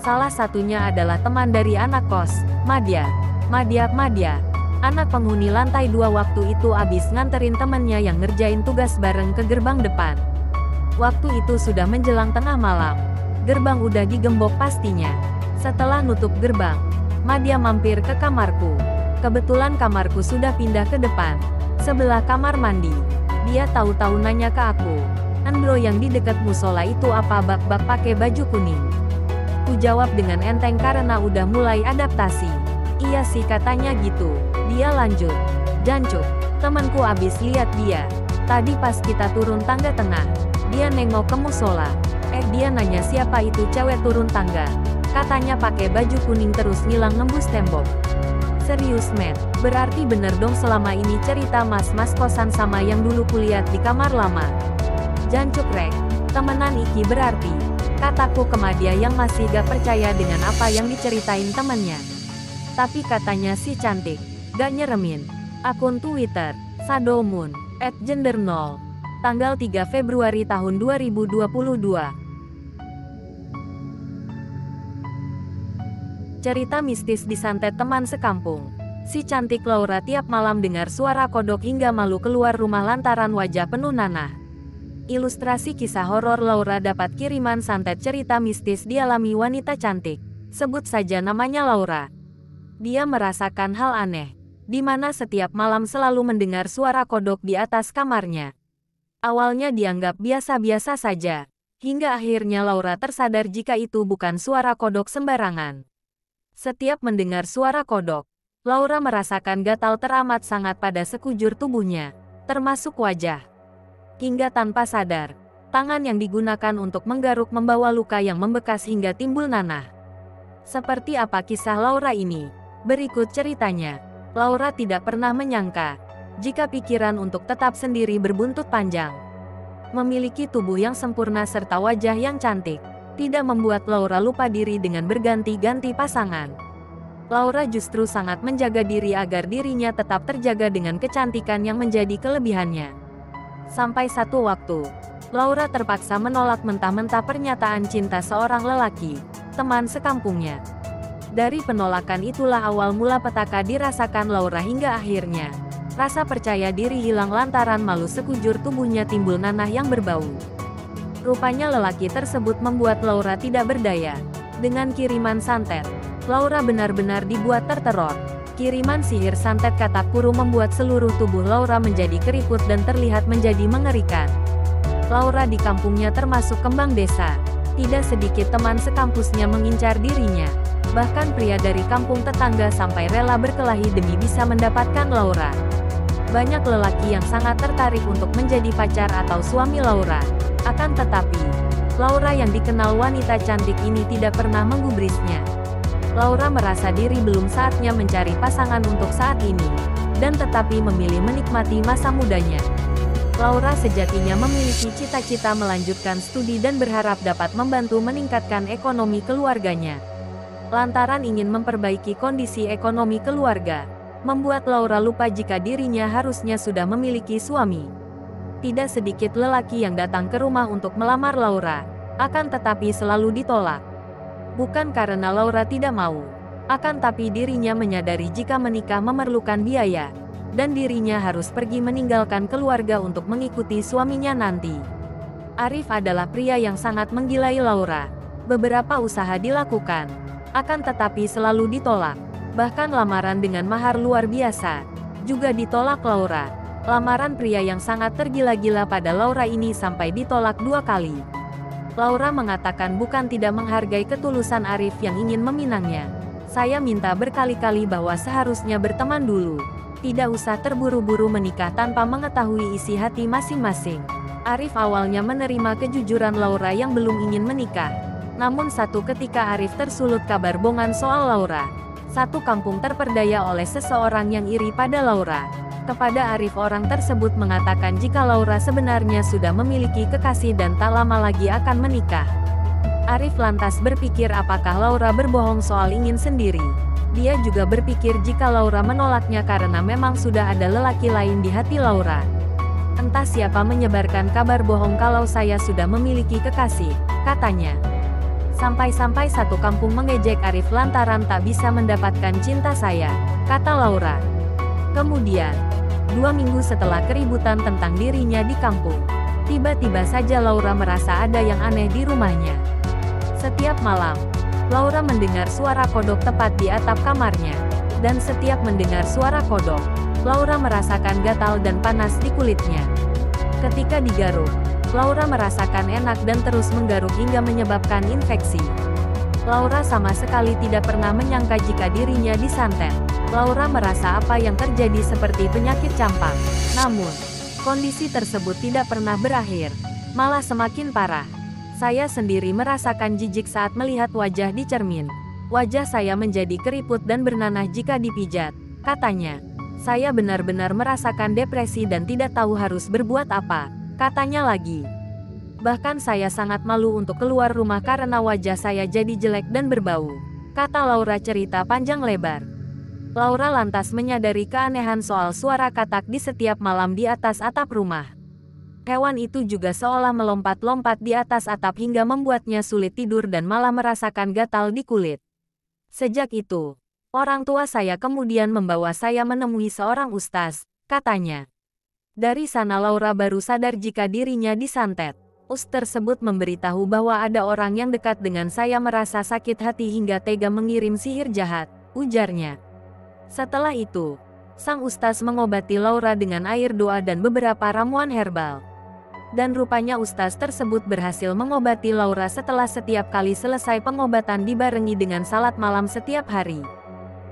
Salah satunya adalah teman dari anak kos, Madya. Madya, anak penghuni lantai 2 waktu itu abis nganterin temennya yang ngerjain tugas bareng ke gerbang depan. Waktu itu sudah menjelang tengah malam. Gerbang udah digembok pastinya. Setelah nutup gerbang, Madya mampir ke kamarku. Kebetulan kamarku sudah pindah ke depan, sebelah kamar mandi. Dia tahu-tahu nanya ke aku, "Andro yang di dekat musola itu apa bak-bak pakai baju kuning?" Ku jawab dengan enteng karena udah mulai adaptasi. "Iya sih katanya gitu." Dia lanjut, "Jancuk, temanku abis lihat dia. Tadi pas kita turun tangga tengah, dia nengok ke musola. Dia nanya siapa itu cewek turun tangga. Katanya pakai baju kuning terus ngilang nembus tembok." Serius men, berarti bener dong selama ini cerita mas-mas kosan sama yang dulu kulihat di kamar lama. Jancuk rek, temenan iki berarti. Kataku ke Madya yang masih gak percaya dengan apa yang diceritain temennya. Tapi katanya si cantik, gak nyeremin. Akun Twitter, Sadomun, @gender0, tanggal 3 Februari tahun 2022. Cerita mistis disantet teman sekampung. Si cantik Laura tiap malam dengar suara kodok hingga malu keluar rumah lantaran wajah penuh nanah. Ilustrasi kisah horor Laura dapat kiriman santet cerita mistis dialami wanita cantik. Sebut saja namanya Laura. Dia merasakan hal aneh, di mana setiap malam selalu mendengar suara kodok di atas kamarnya. Awalnya dianggap biasa-biasa saja, hingga akhirnya Laura tersadar jika itu bukan suara kodok sembarangan. Setiap mendengar suara kodok, Laura merasakan gatal teramat sangat pada sekujur tubuhnya, termasuk wajah. Hingga tanpa sadar, tangan yang digunakan untuk menggaruk membawa luka yang membekas hingga timbul nanah. Seperti apa kisah Laura ini? Berikut ceritanya. Laura tidak pernah menyangka jika pikiran untuk tetap sendiri berbuntut panjang. Memiliki tubuh yang sempurna serta wajah yang cantik, tidak membuat Laura lupa diri dengan berganti-ganti pasangan. Laura justru sangat menjaga diri agar dirinya tetap terjaga dengan kecantikan yang menjadi kelebihannya. Sampai satu waktu, Laura terpaksa menolak mentah-mentah pernyataan cinta seorang lelaki, teman sekampungnya. Dari penolakan itulah awal mula petaka dirasakan Laura hingga akhirnya rasa percaya diri hilang lantaran malu sekujur tubuhnya timbul nanah yang berbau. Rupanya lelaki tersebut membuat Laura tidak berdaya. Dengan kiriman santet, Laura benar-benar dibuat terteror. Kiriman sihir santet katak kuru membuat seluruh tubuh Laura menjadi keriput dan terlihat menjadi mengerikan. Laura di kampungnya termasuk kembang desa. Tidak sedikit teman sekampusnya mengincar dirinya. Bahkan pria dari kampung tetangga sampai rela berkelahi demi bisa mendapatkan Laura. Banyak lelaki yang sangat tertarik untuk menjadi pacar atau suami Laura. Akan tetapi, Laura yang dikenal wanita cantik ini tidak pernah menggubrisnya. Laura merasa diri belum saatnya mencari pasangan untuk saat ini, dan tetapi memilih menikmati masa mudanya. Laura sejatinya memiliki cita-cita melanjutkan studi dan berharap dapat membantu meningkatkan ekonomi keluarganya. Lantaran ingin memperbaiki kondisi ekonomi keluarga, membuat Laura lupa jika dirinya harusnya sudah memiliki suami. Tidak sedikit lelaki yang datang ke rumah untuk melamar Laura, akan tetapi selalu ditolak. Bukan karena Laura tidak mau, akan tapi dirinya menyadari jika menikah memerlukan biaya, dan dirinya harus pergi meninggalkan keluarga untuk mengikuti suaminya nanti. Arif adalah pria yang sangat menggilai Laura. Beberapa usaha dilakukan, akan tetapi selalu ditolak. Bahkan lamaran dengan mahar luar biasa, juga ditolak Laura. Lamaran pria yang sangat tergila-gila pada Laura ini sampai ditolak 2 kali. Laura mengatakan bukan tidak menghargai ketulusan Arif yang ingin meminangnya. Saya minta berkali-kali bahwa seharusnya berteman dulu. Tidak usah terburu-buru menikah tanpa mengetahui isi hati masing-masing. Arif awalnya menerima kejujuran Laura yang belum ingin menikah. Namun satu ketika Arif tersulut kabar bohongan soal Laura. Satu kampung terperdaya oleh seseorang yang iri pada Laura. Kepada Arif orang tersebut mengatakan jika Laura sebenarnya sudah memiliki kekasih dan tak lama lagi akan menikah. Arif lantas berpikir apakah Laura berbohong soal ingin sendiri. Dia juga berpikir jika Laura menolaknya karena memang sudah ada lelaki lain di hati Laura. Entah siapa menyebarkan kabar bohong kalau saya sudah memiliki kekasih, katanya. Sampai-sampai satu kampung mengejek Arif lantaran tak bisa mendapatkan cinta saya, kata Laura. Kemudian, 2 minggu setelah keributan tentang dirinya di kampung, tiba-tiba saja Laura merasa ada yang aneh di rumahnya. Setiap malam, Laura mendengar suara kodok tepat di atap kamarnya. Dan setiap mendengar suara kodok, Laura merasakan gatal dan panas di kulitnya. Ketika digaruk, Laura merasakan enak dan terus menggaruk hingga menyebabkan infeksi. Laura sama sekali tidak pernah menyangka jika dirinya disantet. Laura merasa apa yang terjadi seperti penyakit campak. Namun, kondisi tersebut tidak pernah berakhir, malah semakin parah. Saya sendiri merasakan jijik saat melihat wajah di cermin. Wajah saya menjadi keriput dan bernanah jika dipijat, katanya. Saya benar-benar merasakan depresi dan tidak tahu harus berbuat apa, katanya lagi. Bahkan saya sangat malu untuk keluar rumah karena wajah saya jadi jelek dan berbau, kata Laura cerita panjang lebar. Laura lantas menyadari keanehan soal suara katak di setiap malam di atas atap rumah. Hewan itu juga seolah melompat-lompat di atas atap hingga membuatnya sulit tidur dan malah merasakan gatal di kulit. Sejak itu, orang tua saya kemudian membawa saya menemui seorang ustaz, katanya. Dari sana Laura baru sadar jika dirinya disantet. Us tersebut memberitahu bahwa ada orang yang dekat dengan saya merasa sakit hati hingga tega mengirim sihir jahat, ujarnya. Setelah itu, sang ustaz mengobati Laura dengan air doa dan beberapa ramuan herbal. Dan rupanya ustaz tersebut berhasil mengobati Laura setelah setiap kali selesai pengobatan dibarengi dengan salat malam setiap hari.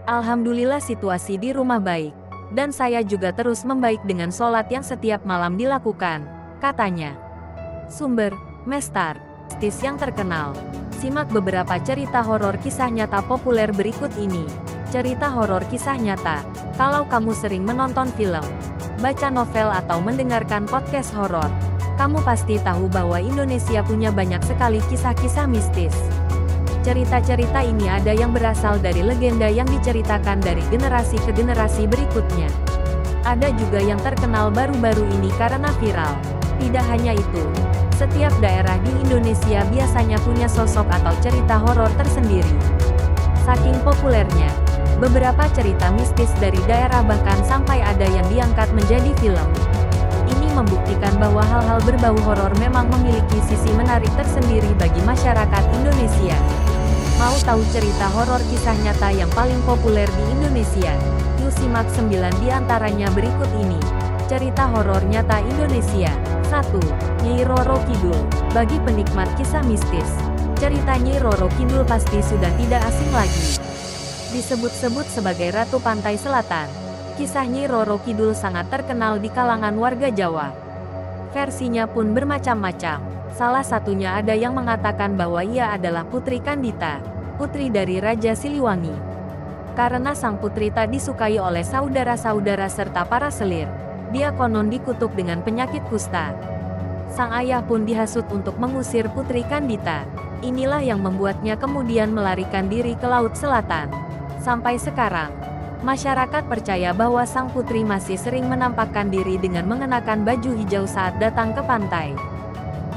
Alhamdulillah situasi di rumah baik, dan saya juga terus membaik dengan sholat yang setiap malam dilakukan, katanya. Sumber, Mestar, Stis yang terkenal. Simak beberapa cerita horor kisah nyata populer berikut ini. Cerita horor kisah nyata. Kalau kamu sering menonton film, baca novel atau mendengarkan podcast horor, kamu pasti tahu bahwa Indonesia punya banyak sekali kisah-kisah mistis. Cerita-cerita ini ada yang berasal dari legenda yang diceritakan dari generasi ke generasi berikutnya. Ada juga yang terkenal baru-baru ini karena viral. Tidak hanya itu, setiap daerah di Indonesia biasanya punya sosok atau cerita horor tersendiri. Saking populernya, beberapa cerita mistis dari daerah bahkan sampai ada yang diangkat menjadi film. Ini membuktikan bahwa hal-hal berbau horor memang memiliki sisi menarik tersendiri bagi masyarakat Indonesia. Mau tahu cerita horor kisah nyata yang paling populer di Indonesia? Yuk simak 9 di antaranya berikut ini. Cerita horor nyata Indonesia. 1. Nyi Roro Kidul. Bagi penikmat kisah mistis, cerita Nyi Roro Kidul pasti sudah tidak asing lagi. Disebut-sebut sebagai Ratu Pantai Selatan, kisah Nyi Roro Kidul sangat terkenal di kalangan warga Jawa. Versinya pun bermacam-macam. Salah satunya ada yang mengatakan bahwa ia adalah Putri Kandita, putri dari Raja Siliwangi. Karena sang putri tak disukai oleh saudara-saudara serta para selir, dia konon dikutuk dengan penyakit kusta. Sang ayah pun dihasut untuk mengusir Putri Kandita. Inilah yang membuatnya kemudian melarikan diri ke Laut Selatan. Sampai sekarang, masyarakat percaya bahwa sang putri masih sering menampakkan diri dengan mengenakan baju hijau saat datang ke pantai.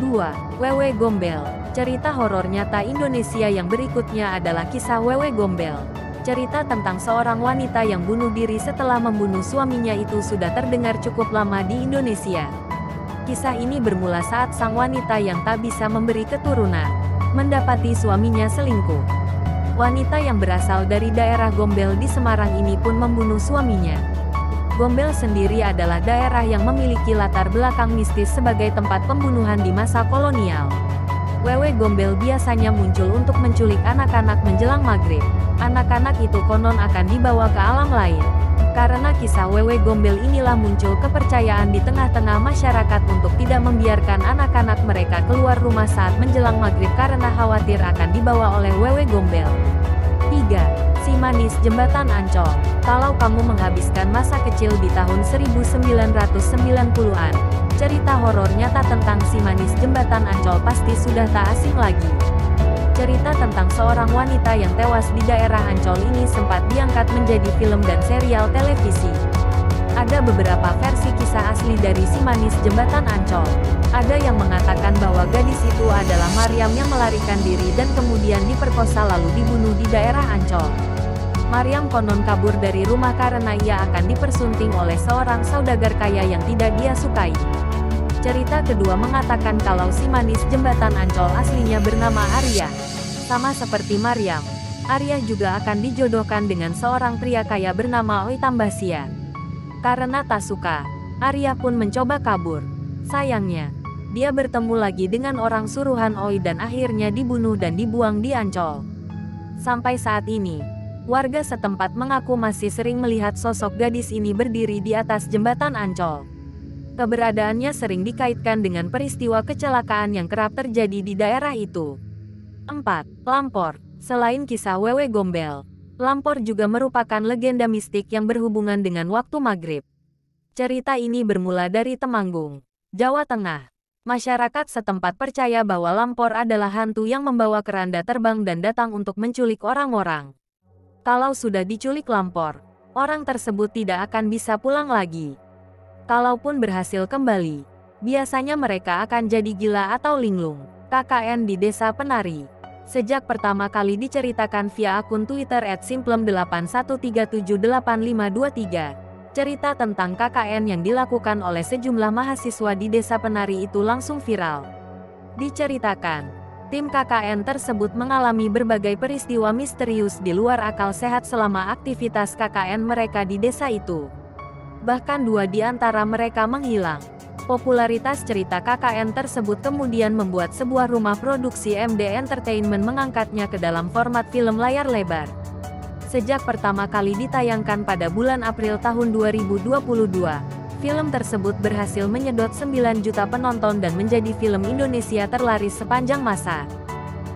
2. Wewe Gombel. Cerita horor nyata Indonesia yang berikutnya adalah kisah Wewe Gombel. Cerita tentang seorang wanita yang bunuh diri setelah membunuh suaminya itu sudah terdengar cukup lama di Indonesia. Kisah ini bermula saat sang wanita yang tak bisa memberi keturunan mendapati suaminya selingkuh. Wanita yang berasal dari daerah Gombel di Semarang ini pun membunuh suaminya. Gombel sendiri adalah daerah yang memiliki latar belakang mistis sebagai tempat pembunuhan di masa kolonial. Wewe Gombel biasanya muncul untuk menculik anak-anak menjelang maghrib. Anak-anak itu konon akan dibawa ke alam lain. Karena kisah Wewe Gombel inilah muncul kepercayaan di tengah-tengah masyarakat untuk tidak membiarkan anak-anak mereka keluar rumah saat menjelang maghrib karena khawatir akan dibawa oleh Wewe Gombel. 3. Si Manis Jembatan Ancol. Kalau kamu menghabiskan masa kecil di tahun 1990-an, cerita horor nyata tentang Si Manis Jembatan Ancol pasti sudah tak asing lagi. Cerita tentang seorang wanita yang tewas di daerah Ancol ini sempat diangkat menjadi film dan serial televisi. Ada beberapa versi kisah asli dari Si Manis Jembatan Ancol. Ada yang mengatakan bahwa gadis itu adalah Maryam yang melarikan diri dan kemudian diperkosa lalu dibunuh di daerah Ancol. Maryam konon kabur dari rumah karena ia akan dipersunting oleh seorang saudagar kaya yang tidak dia sukai. Cerita kedua mengatakan kalau Si Manis Jembatan Ancol aslinya bernama Arya. Sama seperti Maryam, Arya juga akan dijodohkan dengan seorang pria kaya bernama Oi Tambasia. Karena tak suka, Arya pun mencoba kabur. Sayangnya, dia bertemu lagi dengan orang suruhan Oi dan akhirnya dibunuh dan dibuang di Ancol. Sampai saat ini, warga setempat mengaku masih sering melihat sosok gadis ini berdiri di atas jembatan Ancol. Keberadaannya sering dikaitkan dengan peristiwa kecelakaan yang kerap terjadi di daerah itu. 4. Lampor. Selain kisah Wewe Gombel, Lampor juga merupakan legenda mistik yang berhubungan dengan waktu maghrib. Cerita ini bermula dari Temanggung, Jawa Tengah. Masyarakat setempat percaya bahwa Lampor adalah hantu yang membawa keranda terbang dan datang untuk menculik orang-orang. Kalau sudah diculik Lampor, orang tersebut tidak akan bisa pulang lagi. Kalaupun berhasil kembali, biasanya mereka akan jadi gila atau linglung. KKN di Desa Penari. Sejak pertama kali diceritakan via akun Twitter @simplem81378523, Cerita tentang KKN yang dilakukan oleh sejumlah mahasiswa di desa penari itu langsung viral. Diceritakan, tim KKN tersebut mengalami berbagai peristiwa misterius di luar akal sehat selama aktivitas KKN mereka di desa itu. Bahkan 2 di antara mereka menghilang. Popularitas cerita KKN tersebut kemudian membuat sebuah rumah produksi MD Entertainment mengangkatnya ke dalam format film layar lebar. Sejak pertama kali ditayangkan pada bulan April tahun 2022, film tersebut berhasil menyedot 9 juta penonton dan menjadi film Indonesia terlaris sepanjang masa.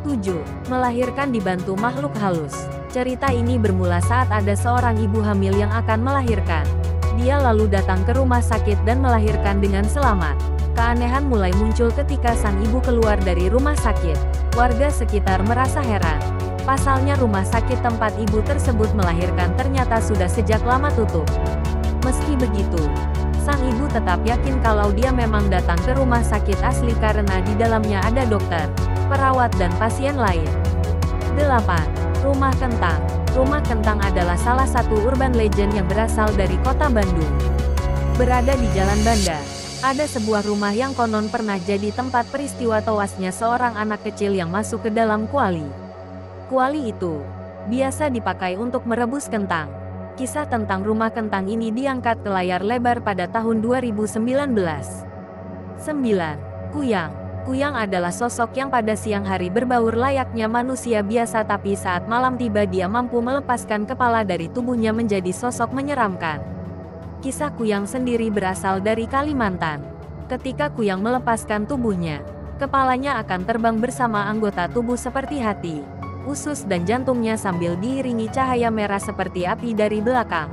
7. Melahirkan dibantu makhluk halus. Cerita ini bermula saat ada seorang ibu hamil yang akan melahirkan. Dia lalu datang ke rumah sakit dan melahirkan dengan selamat. Keanehan mulai muncul ketika sang ibu keluar dari rumah sakit. Warga sekitar merasa heran. Pasalnya rumah sakit tempat ibu tersebut melahirkan ternyata sudah sejak lama tutup. Meski begitu, sang ibu tetap yakin kalau dia memang datang ke rumah sakit asli karena di dalamnya ada dokter, perawat dan pasien lain. 8. Rumah Kentang. Rumah Kentang adalah salah satu urban legend yang berasal dari kota Bandung. Berada di Jalan Banda, ada sebuah rumah yang konon pernah jadi tempat peristiwa tewasnya seorang anak kecil yang masuk ke dalam kuali. Kuali itu biasa dipakai untuk merebus kentang. Kisah tentang rumah kentang ini diangkat ke layar lebar pada tahun 2019. 9. Kuyang. Kuyang adalah sosok yang pada siang hari berbaur layaknya manusia biasa, tapi saat malam tiba dia mampu melepaskan kepala dari tubuhnya menjadi sosok menyeramkan. Kisah Kuyang sendiri berasal dari Kalimantan. Ketika Kuyang melepaskan tubuhnya, kepalanya akan terbang bersama anggota tubuh seperti hati, usus dan jantungnya sambil diiringi cahaya merah seperti api dari belakang.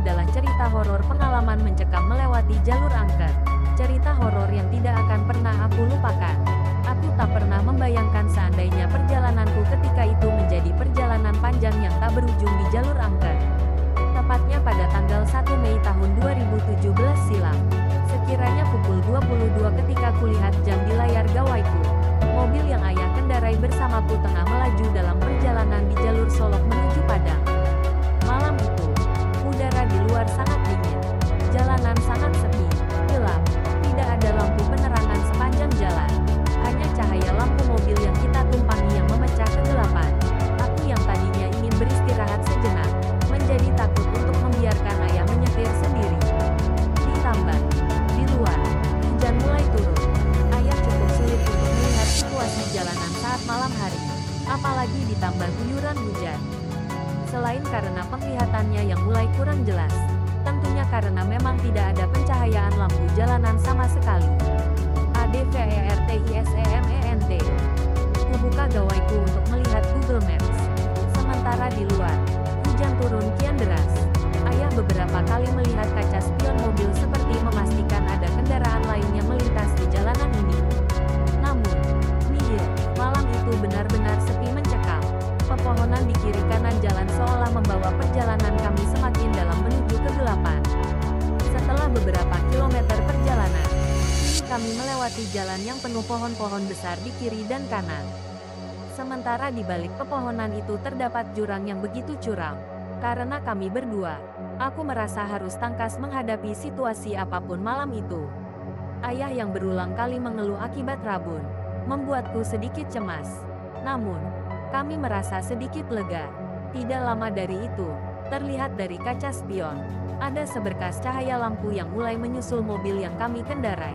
Adalah cerita horor pengalaman mencekam melewati jalur angker. Cerita horor yang tidak akan pernah aku lupakan. Aku tak pernah membayangkan seandainya perjalananku ketika itu menjadi perjalanan panjang yang tak berujung di jalur angker. Tepatnya pada tanggal 1 Mei tahun 2017 silam. Sekiranya pukul 22 ketika kulihat jam di layar gawaiku. Mobil yang ayah kendarai bersamaku tengah melaju dalam perjalanan di jalur Solok menuju Padang. Malam itu, udara di luar sangat dingin. Jalanan sangat sepi, gelap. Tidak ada lampu penerangan sepanjang jalan. Hanya cahaya lampu mobil yang kita tumpangi yang memecah kegelapan. Aku yang tadinya ingin beristirahat sejenak, menjadi takut untuk membiarkan ayah menyetir sendiri. Ditambah, di luar, hujan mulai turun. Ayah cukup sulit untuk melihat situasi jalanan saat malam hari. Apalagi ditambah guyuran hujan. Selain karena penglihatannya yang mulai kurang jelas, tentunya karena memang tidak ada pencahayaan lampu jalanan sama sekali. ADVERTISEMENT. Kubuka gawaiku untuk melihat Google Maps. Sementara di luar, hujan turun kian deras. Ayah beberapa kali melihat kaca spion mobil seperti memastikan ada kendaraan lain yang melintas di jalanan ini. Namun, nihil, malam itu benar-benar sepi mencekam. Pepohonan di kiri kanan jalan seolah membawa perjalanan kami semakin dalam menuju kegelapan. Setelah beberapa kilometer perjalanan, kini kami melewati jalan yang penuh pohon-pohon besar di kiri dan kanan. Sementara di balik pepohonan itu terdapat jurang yang begitu curam. Karena kami berdua, aku merasa harus tangkas menghadapi situasi apapun malam itu. Ayah yang berulang kali mengeluh akibat rabun, membuatku sedikit cemas. Namun, kami merasa sedikit lega. Tidak lama dari itu, terlihat dari kaca spion, ada seberkas cahaya lampu yang mulai menyusul mobil yang kami kendarai.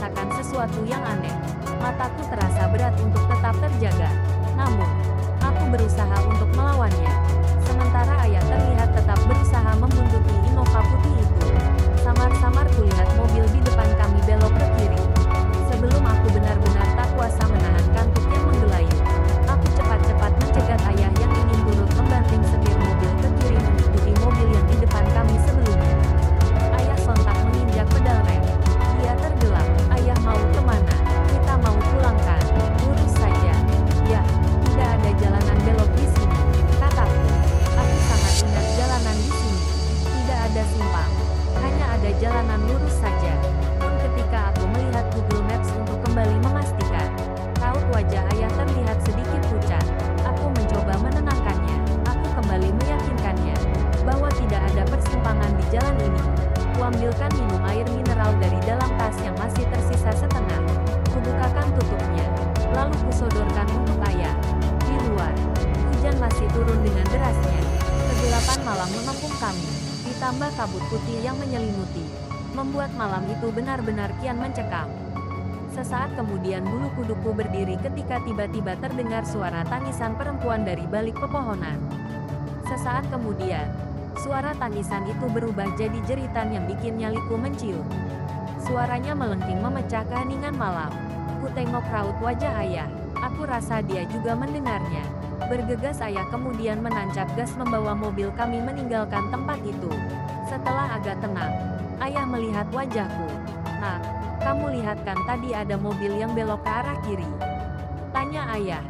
merasakan sesuatu yang aneh. Mataku terasa berat untuk tetap terjaga. Namun, aku berusaha untuk melawannya. Sementara ayah terlihat tetap berusaha membuntuti Innova putih itu. Samar-samar kulihat mobil di depan kami belok ke kiri. Sebelum aku benar-benar tak kuasa menahan kantuk yang menggelayut, aku cepat-cepat mencegat ayah yang ingin turut membanting setir mobil ke kiri mengikuti mobil yang di depan kami sebelumnya. Ayah sontak menginjak pedal rem. Dia tergelak. Ayah mau kemana? Kita mau pulang kan? Lurus saja. Ya, tidak ada jalanan belok di sini, kataku. Aku sangat ingat jalanan di sini. Tidak ada simpang. Hanya ada jalanan lurus saja. Pun ketika aku melihat Google Maps untuk kembali memastikan, raut wajah ayah terlihat sedikit pucat. Aku mencoba menenangkannya. Aku kembali meyakinkannya bahwa tidak ada persimpangan di jalan ini. Kuambilkan minum air mineral dari dalam tas yang masih tersisa setengah. Kubukakan tutupnya, lalu kusodorkan untuk ayah. Di luar, hujan masih turun dengan derasnya. Kegelapan malam mengepung kami, ditambah kabut putih yang menyelimuti, membuat malam itu benar-benar kian mencekam. Sesaat kemudian bulu kuduku berdiri ketika tiba-tiba terdengar suara tangisan perempuan dari balik pepohonan. Sesaat kemudian, suara tangisan itu berubah jadi jeritan yang bikin nyaliku menciut. Suaranya melengking memecah keheningan malam. Ku tengok raut wajah ayah. Aku rasa dia juga mendengarnya. Bergegas ayah kemudian menancap gas membawa mobil kami meninggalkan tempat itu. Setelah agak tenang, ayah melihat wajahku. "Nak, kamu lihat kan tadi ada mobil yang belok ke arah kiri?" tanya ayah.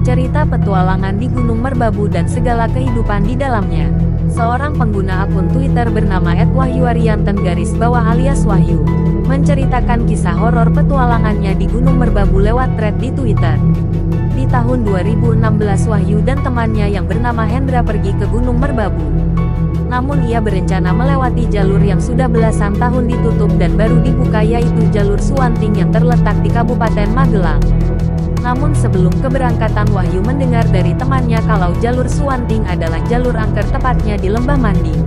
Cerita petualangan di Gunung Merbabu dan segala kehidupan di dalamnya. Seorang pengguna akun Twitter bernama @wahyuarianten_bawah alias Wahyu menceritakan kisah horor petualangannya di Gunung Merbabu lewat thread di Twitter. Di tahun 2016 Wahyu dan temannya yang bernama Hendra pergi ke Gunung Merbabu. Namun ia berencana melewati jalur yang sudah belasan tahun ditutup dan baru dibuka, yaitu jalur Suwanting yang terletak di Kabupaten Magelang. Namun sebelum keberangkatan Wahyu mendengar dari temannya kalau jalur Suwanting adalah jalur angker tepatnya di Lembah Manding.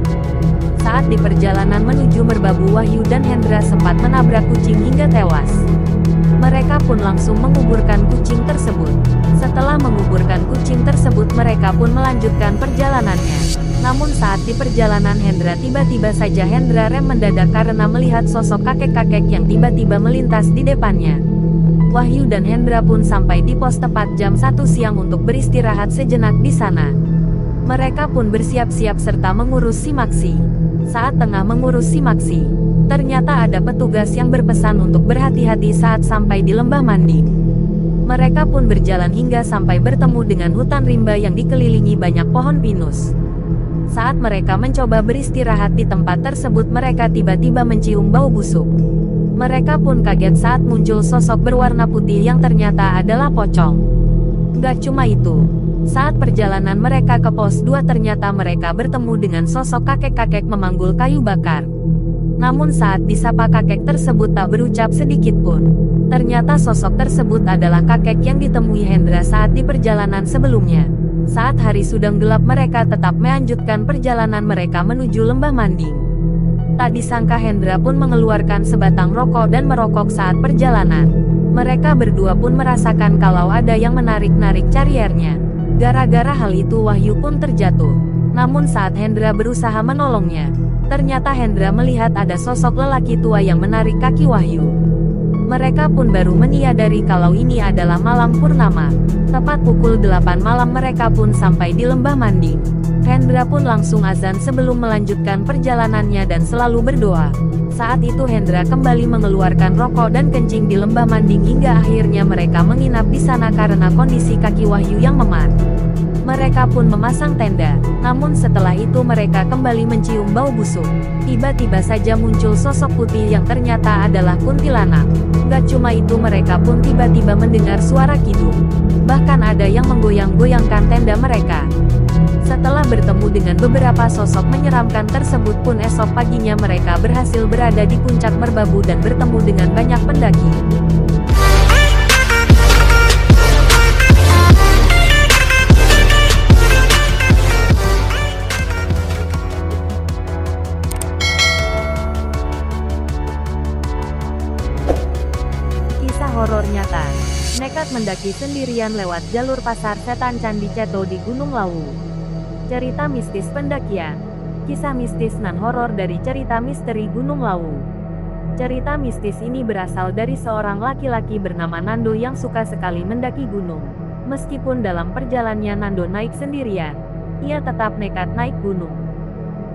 Saat di perjalanan menuju Merbabu, Wahyu dan Hendra sempat menabrak kucing hingga tewas. Mereka pun langsung menguburkan kucing tersebut. Setelah menguburkan kucing tersebut, mereka pun melanjutkan perjalanannya. Namun saat di perjalanan Hendra, tiba-tiba saja Hendra rem mendadak karena melihat sosok kakek-kakek yang tiba-tiba melintas di depannya. Wahyu dan Hendra pun sampai di pos tepat jam 1 siang untuk beristirahat sejenak di sana. Mereka pun bersiap-siap serta mengurus simaksi. Saat tengah mengurus simaksi, ternyata ada petugas yang berpesan untuk berhati-hati saat sampai di Lembah Manding. Mereka pun berjalan hingga sampai bertemu dengan hutan rimba yang dikelilingi banyak pohon pinus. Saat mereka mencoba beristirahat di tempat tersebut, mereka tiba-tiba mencium bau busuk. Mereka pun kaget saat muncul sosok berwarna putih yang ternyata adalah pocong. Gak cuma itu, saat perjalanan mereka ke pos 2 ternyata mereka bertemu dengan sosok kakek-kakek memanggul kayu bakar. Namun saat disapa, kakek tersebut tak berucap sedikit pun. Ternyata sosok tersebut adalah kakek yang ditemui Hendra saat di perjalanan sebelumnya. Saat hari sudah gelap, mereka tetap melanjutkan perjalanan mereka menuju Lembah Manding. Tak disangka Hendra pun mengeluarkan sebatang rokok dan merokok saat perjalanan. Mereka berdua pun merasakan kalau ada yang menarik-narik cariernya. Gara-gara hal itu Wahyu pun terjatuh. Namun saat Hendra berusaha menolongnya, ternyata Hendra melihat ada sosok lelaki tua yang menarik kaki Wahyu. Mereka pun baru menyadari kalau ini adalah malam purnama. Tepat pukul 8 malam mereka pun sampai di Lembah Manding. Hendra pun langsung azan sebelum melanjutkan perjalanannya dan selalu berdoa. Saat itu Hendra kembali mengeluarkan rokok dan kencing di Lembah Manding hingga akhirnya mereka menginap di sana karena kondisi kaki Wahyu yang memar. Mereka pun memasang tenda. Namun setelah itu mereka kembali mencium bau busuk. Tiba-tiba saja muncul sosok putih yang ternyata adalah kuntilanak. Gak cuma itu, mereka pun tiba-tiba mendengar suara kidung. Bahkan ada yang menggoyang-goyangkan tenda mereka. Setelah bertemu dengan beberapa sosok menyeramkan tersebut pun esok paginya mereka berhasil berada di puncak Merbabu dan bertemu dengan banyak pendaki. mendaki sendirian lewat jalur pasar setan Candi Ceto di Gunung Lawu. Cerita mistis pendakian. Kisah mistis nan horor dari cerita misteri Gunung Lawu. Cerita mistis ini berasal dari seorang laki-laki bernama Nando yang suka sekali mendaki gunung. Meskipun dalam perjalanannya Nando naik sendirian, ia tetap nekat naik gunung.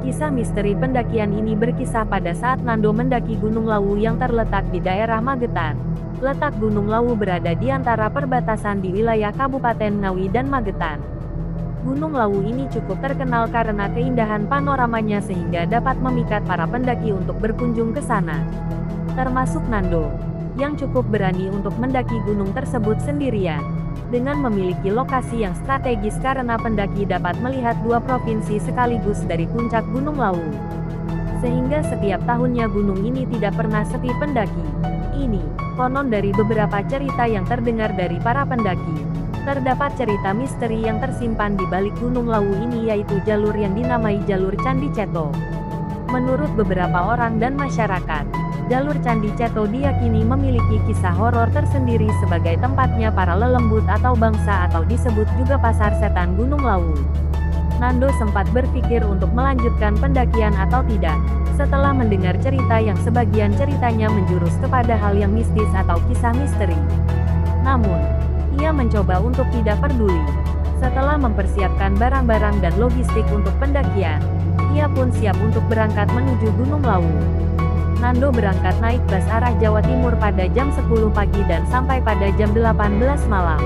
Kisah misteri pendakian ini berkisah pada saat Nando mendaki Gunung Lawu yang terletak di daerah Magetan. Letak Gunung Lawu berada di antara perbatasan di wilayah Kabupaten Ngawi dan Magetan. Gunung Lawu ini cukup terkenal karena keindahan panoramanya sehingga dapat memikat para pendaki untuk berkunjung ke sana. Termasuk Nando, yang cukup berani untuk mendaki gunung tersebut sendirian. Dengan memiliki lokasi yang strategis karena pendaki dapat melihat dua provinsi sekaligus dari puncak Gunung Lawu. Sehingga setiap tahunnya gunung ini tidak pernah sepi pendaki. Ini, konon dari beberapa cerita yang terdengar dari para pendaki. Terdapat cerita misteri yang tersimpan di balik Gunung Lawu ini yaitu jalur yang dinamai Jalur Candi Ceto. Menurut beberapa orang dan masyarakat, Jalur Candi Ceto diyakini memiliki kisah horor tersendiri sebagai tempatnya para lelembut atau bangsa atau disebut juga Pasar Setan Gunung Lawu. Nando sempat berpikir untuk melanjutkan pendakian atau tidak, setelah mendengar cerita yang sebagian ceritanya menjurus kepada hal yang mistis atau kisah misteri. Namun, ia mencoba untuk tidak peduli. Setelah mempersiapkan barang-barang dan logistik untuk pendakian, ia pun siap untuk berangkat menuju Gunung Lawu. Nando berangkat naik bus arah Jawa Timur pada jam 10 pagi dan sampai pada jam 18 malam.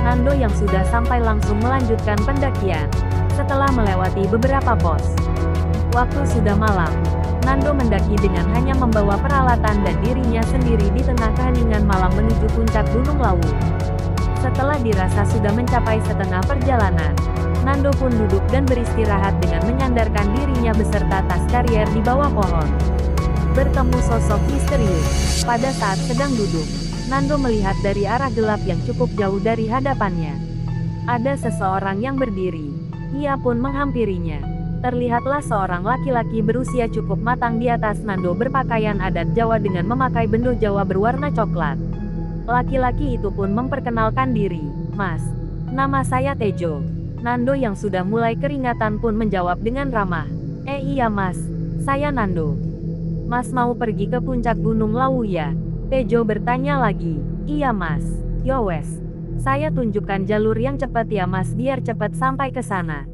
Nando yang sudah sampai langsung melanjutkan pendakian, setelah melewati beberapa pos. Waktu sudah malam, Nando mendaki dengan hanya membawa peralatan dan dirinya sendiri di tengah keheningan malam menuju puncak Gunung Lawu. Setelah dirasa sudah mencapai setengah perjalanan, Nando pun duduk dan beristirahat dengan menyandarkan dirinya beserta tas karier di bawah pohon. Bertemu sosok misterius. Pada saat sedang duduk, Nando melihat dari arah gelap yang cukup jauh dari hadapannya. Ada seseorang yang berdiri. Ia pun menghampirinya. Terlihatlah seorang laki-laki berusia cukup matang di atas Nando berpakaian adat Jawa dengan memakai bendo Jawa berwarna coklat. Laki-laki itu pun memperkenalkan diri. "Mas, nama saya Tejo." Nando yang sudah mulai keringatan pun menjawab dengan ramah. Iya mas, saya Nando." "Mas mau pergi ke puncak Gunung Lawu ya?" Tejo bertanya lagi. "Iya mas." "Yowes, saya tunjukkan jalur yang cepat ya mas biar cepat sampai ke sana."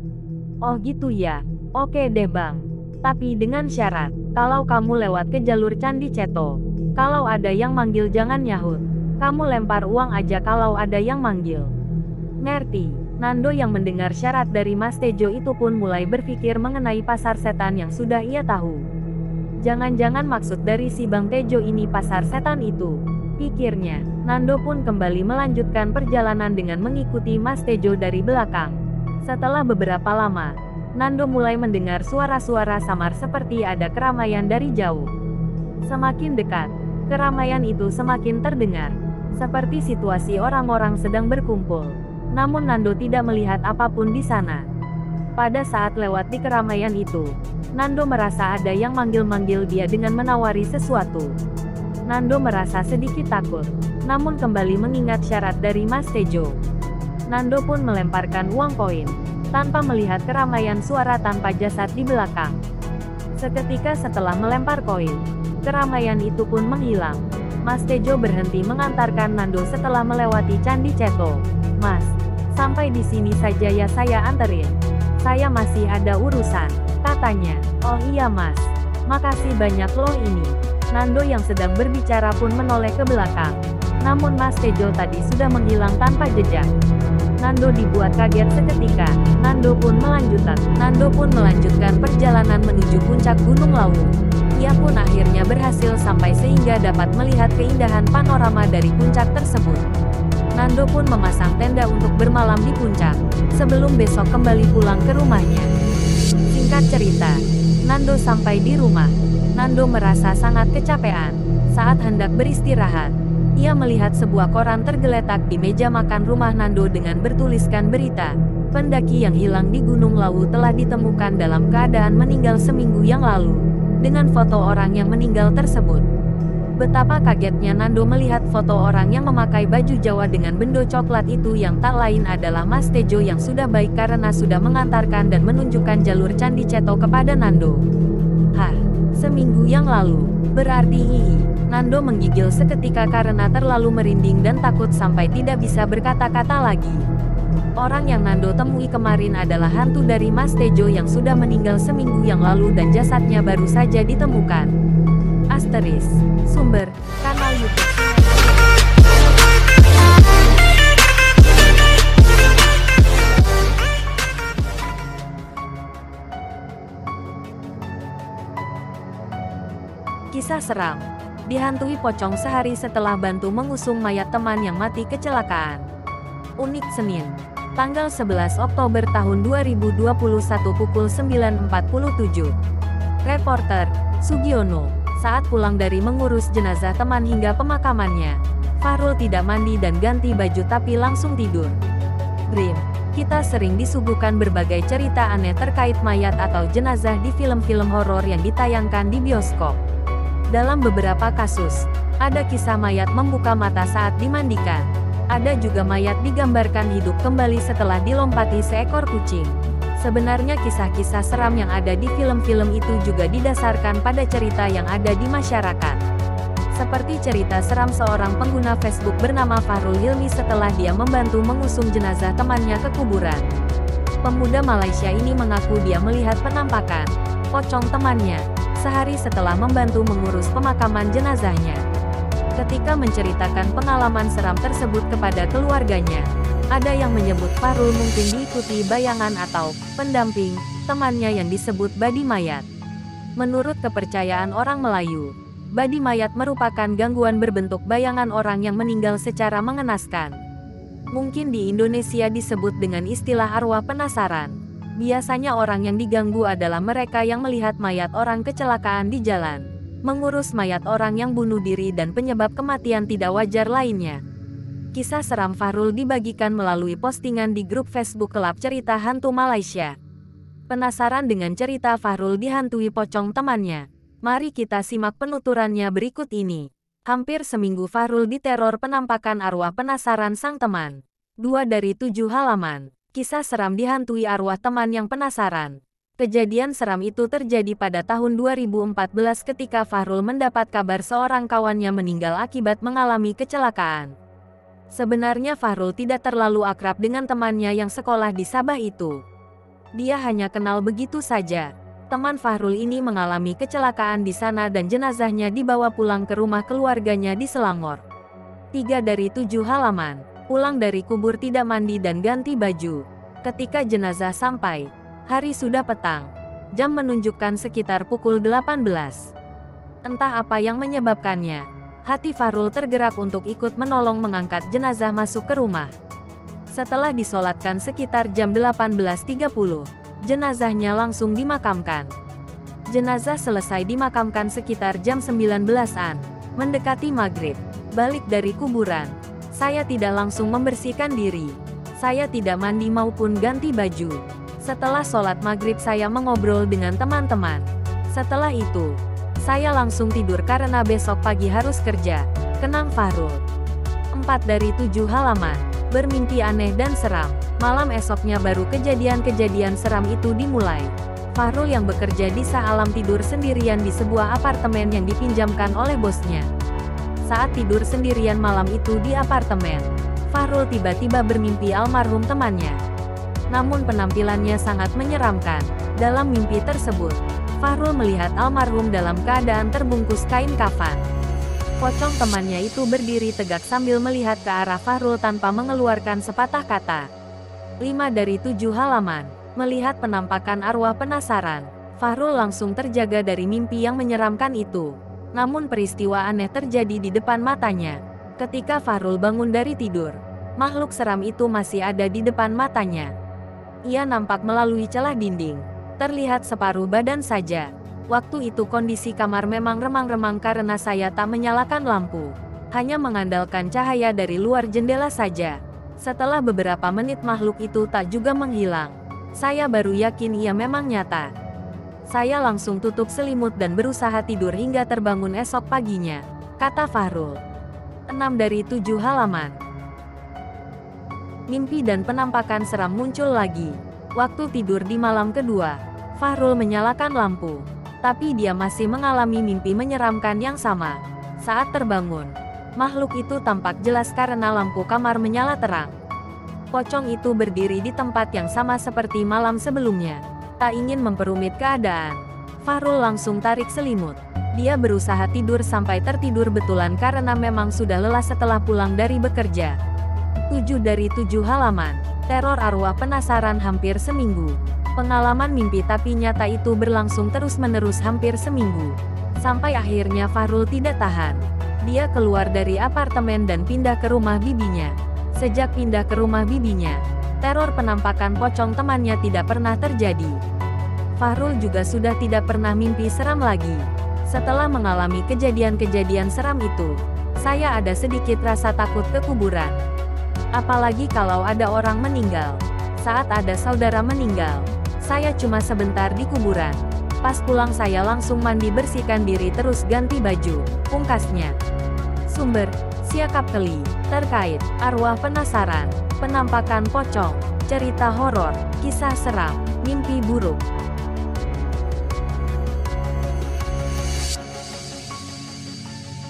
"Oh gitu ya, oke deh bang. Tapi dengan syarat, kalau kamu lewat ke jalur Candi Ceto, kalau ada yang manggil jangan nyahut. Kamu lempar uang aja kalau ada yang manggil." "Ngerti." Nando yang mendengar syarat dari Mas Tejo itu pun mulai berpikir mengenai pasar setan yang sudah ia tahu. Jangan-jangan maksud dari si Bang Tejo ini pasar setan itu, pikirnya. Nando pun kembali melanjutkan perjalanan dengan mengikuti Mas Tejo dari belakang. Setelah beberapa lama, Nando mulai mendengar suara-suara samar seperti ada keramaian dari jauh. Semakin dekat, keramaian itu semakin terdengar, seperti situasi orang-orang sedang berkumpul. Namun Nando tidak melihat apapun di sana. Pada saat lewat di keramaian itu, Nando merasa ada yang manggil-manggil dia dengan menawari sesuatu. Nando merasa sedikit takut, namun kembali mengingat syarat dari Mas Tejo. Nando pun melemparkan uang koin, tanpa melihat keramaian suara tanpa jasad di belakang. Seketika setelah melempar koin, keramaian itu pun menghilang. Mas Tejo berhenti mengantarkan Nando setelah melewati Candi Ceto. "Mas, sampai di sini saja ya saya anterin. Saya masih ada urusan," katanya. "Oh iya mas, makasih banyak loh ini." Nando yang sedang berbicara pun menoleh ke belakang. Namun Mas Tejo tadi sudah menghilang tanpa jejak. Nando dibuat kaget seketika. Nando pun melanjutkan perjalanan menuju puncak Gunung Lawu. Ia pun akhirnya berhasil sampai sehingga dapat melihat keindahan panorama dari puncak tersebut. Nando pun memasang tenda untuk bermalam di puncak, sebelum besok kembali pulang ke rumahnya. Singkat cerita, Nando sampai di rumah. Nando merasa sangat kecapean. Saat hendak beristirahat, ia melihat sebuah koran tergeletak di meja makan rumah Nando dengan bertuliskan berita, "Pendaki yang hilang di Gunung Lawu telah ditemukan dalam keadaan meninggal seminggu yang lalu," dengan foto orang yang meninggal tersebut. Betapa kagetnya Nando melihat foto orang yang memakai baju Jawa dengan bendo coklat itu yang tak lain adalah Mas Tejo yang sudah baik karena sudah mengantarkan dan menunjukkan jalur Candi Ceto kepada Nando. Hah, seminggu yang lalu, berarti hihi. Nando menggigil seketika karena terlalu merinding dan takut sampai tidak bisa berkata-kata lagi. Orang yang Nando temui kemarin adalah hantu dari Mas Tejo yang sudah meninggal seminggu yang lalu dan jasadnya baru saja ditemukan. Asteris. Sumber, kanal YouTube. Kisah seram. Dihantui pocong sehari setelah bantu mengusung mayat teman yang mati kecelakaan. Unik Senin, tanggal 11 Oktober tahun 2021 pukul 9.47. Reporter, Sugiono. Saat pulang dari mengurus jenazah teman hingga pemakamannya, Fahrul tidak mandi dan ganti baju tapi langsung tidur. Dream, kita sering disuguhkan berbagai cerita aneh terkait mayat atau jenazah di film-film horor yang ditayangkan di bioskop. Dalam beberapa kasus, ada kisah mayat membuka mata saat dimandikan. Ada juga mayat digambarkan hidup kembali setelah dilompati seekor kucing. Sebenarnya kisah-kisah seram yang ada di film-film itu juga didasarkan pada cerita yang ada di masyarakat. Seperti cerita seram seorang pengguna Facebook bernama Fahrul Hilmi setelah dia membantu mengusung jenazah temannya ke kuburan. Pemuda Malaysia ini mengaku dia melihat penampakan pocong temannya sehari setelah membantu mengurus pemakaman jenazahnya. Ketika menceritakan pengalaman seram tersebut kepada keluarganya, ada yang menyebut Fahrul mungkin diikuti bayangan atau pendamping temannya yang disebut badi mayat. Menurut kepercayaan orang Melayu, badi mayat merupakan gangguan berbentuk bayangan orang yang meninggal secara mengenaskan. Mungkin di Indonesia disebut dengan istilah arwah penasaran. Biasanya orang yang diganggu adalah mereka yang melihat mayat orang kecelakaan di jalan, mengurus mayat orang yang bunuh diri dan penyebab kematian tidak wajar lainnya. Kisah seram Fahrul dibagikan melalui postingan di grup Facebook Kelab Cerita Hantu Malaysia. Penasaran dengan cerita Fahrul dihantui pocong temannya? Mari kita simak penuturannya berikut ini. Hampir seminggu Fahrul diteror penampakan arwah penasaran sang teman. 2 dari 7 halaman. Kisah seram dihantui arwah teman yang penasaran. Kejadian seram itu terjadi pada tahun 2014 ketika Fahrul mendapat kabar seorang kawannya meninggal akibat mengalami kecelakaan. Sebenarnya Fahrul tidak terlalu akrab dengan temannya yang sekolah di Sabah itu. Dia hanya kenal begitu saja. Teman Fahrul ini mengalami kecelakaan di sana dan jenazahnya dibawa pulang ke rumah keluarganya di Selangor. 3 dari 7 halaman. Pulang dari kubur tidak mandi dan ganti baju. Ketika jenazah sampai, hari sudah petang. Jam menunjukkan sekitar pukul 18. Entah apa yang menyebabkannya, hati Fahrul tergerak untuk ikut menolong mengangkat jenazah masuk ke rumah. Setelah disolatkan sekitar jam 18.30, jenazahnya langsung dimakamkan. Jenazah selesai dimakamkan sekitar jam 19-an, mendekati maghrib. Balik dari kuburan, saya tidak langsung membersihkan diri. Saya tidak mandi maupun ganti baju. Setelah sholat maghrib saya mengobrol dengan teman-teman. Setelah itu, saya langsung tidur karena besok pagi harus kerja, kenang Fahrul. 4 dari 7 halaman. Bermimpi aneh dan seram. Malam esoknya baru kejadian-kejadian seram itu dimulai. Fahrul yang bekerja di alam tidur sendirian di sebuah apartemen yang dipinjamkan oleh bosnya. Saat tidur sendirian malam itu di apartemen, Fahrul tiba-tiba bermimpi almarhum temannya. Namun penampilannya sangat menyeramkan. Dalam mimpi tersebut, Fahrul melihat almarhum dalam keadaan terbungkus kain kafan. Pocong temannya itu berdiri tegak sambil melihat ke arah Fahrul tanpa mengeluarkan sepatah kata. 5 dari 7 halaman. Melihat penampakan arwah penasaran, Fahrul langsung terjaga dari mimpi yang menyeramkan itu. Namun peristiwa aneh terjadi di depan matanya. Ketika Fahrul bangun dari tidur, makhluk seram itu masih ada di depan matanya. Ia nampak melalui celah dinding. Terlihat separuh badan saja. Waktu itu kondisi kamar memang remang-remang karena saya tak menyalakan lampu. Hanya mengandalkan cahaya dari luar jendela saja. Setelah beberapa menit makhluk itu tak juga menghilang. Saya baru yakin ia memang nyata. Saya langsung tutup selimut dan berusaha tidur hingga terbangun esok paginya. kata Fahrul. 6 dari 7 halaman. Mimpi dan penampakan seram muncul lagi. Waktu tidur di malam kedua, Fahrul menyalakan lampu. Tapi dia masih mengalami mimpi menyeramkan yang sama. Saat terbangun, makhluk itu tampak jelas karena lampu kamar menyala terang. Pocong itu berdiri di tempat yang sama seperti malam sebelumnya. Tak ingin memperumit keadaan, Fahrul langsung tarik selimut. Dia berusaha tidur sampai tertidur betulan karena memang sudah lelah setelah pulang dari bekerja. 7 dari 7 halaman. Teror arwah penasaran hampir seminggu. Pengalaman mimpi tapi nyata itu berlangsung terus-menerus hampir seminggu. Sampai akhirnya Fahrul tidak tahan. Dia keluar dari apartemen dan pindah ke rumah bibinya. Sejak pindah ke rumah bibinya, teror penampakan pocong temannya tidak pernah terjadi. Fahrul juga sudah tidak pernah mimpi seram lagi. Setelah mengalami kejadian-kejadian seram itu, saya ada sedikit rasa takut ke kuburan. Apalagi kalau ada orang meninggal. Saat ada saudara meninggal, saya cuma sebentar di kuburan. Pas pulang saya langsung mandi bersihkan diri terus ganti baju, pungkasnya. Sumber, Siakap Keli, terkait arwah penasaran, penampakan pocong, cerita horor, kisah seram, mimpi buruk.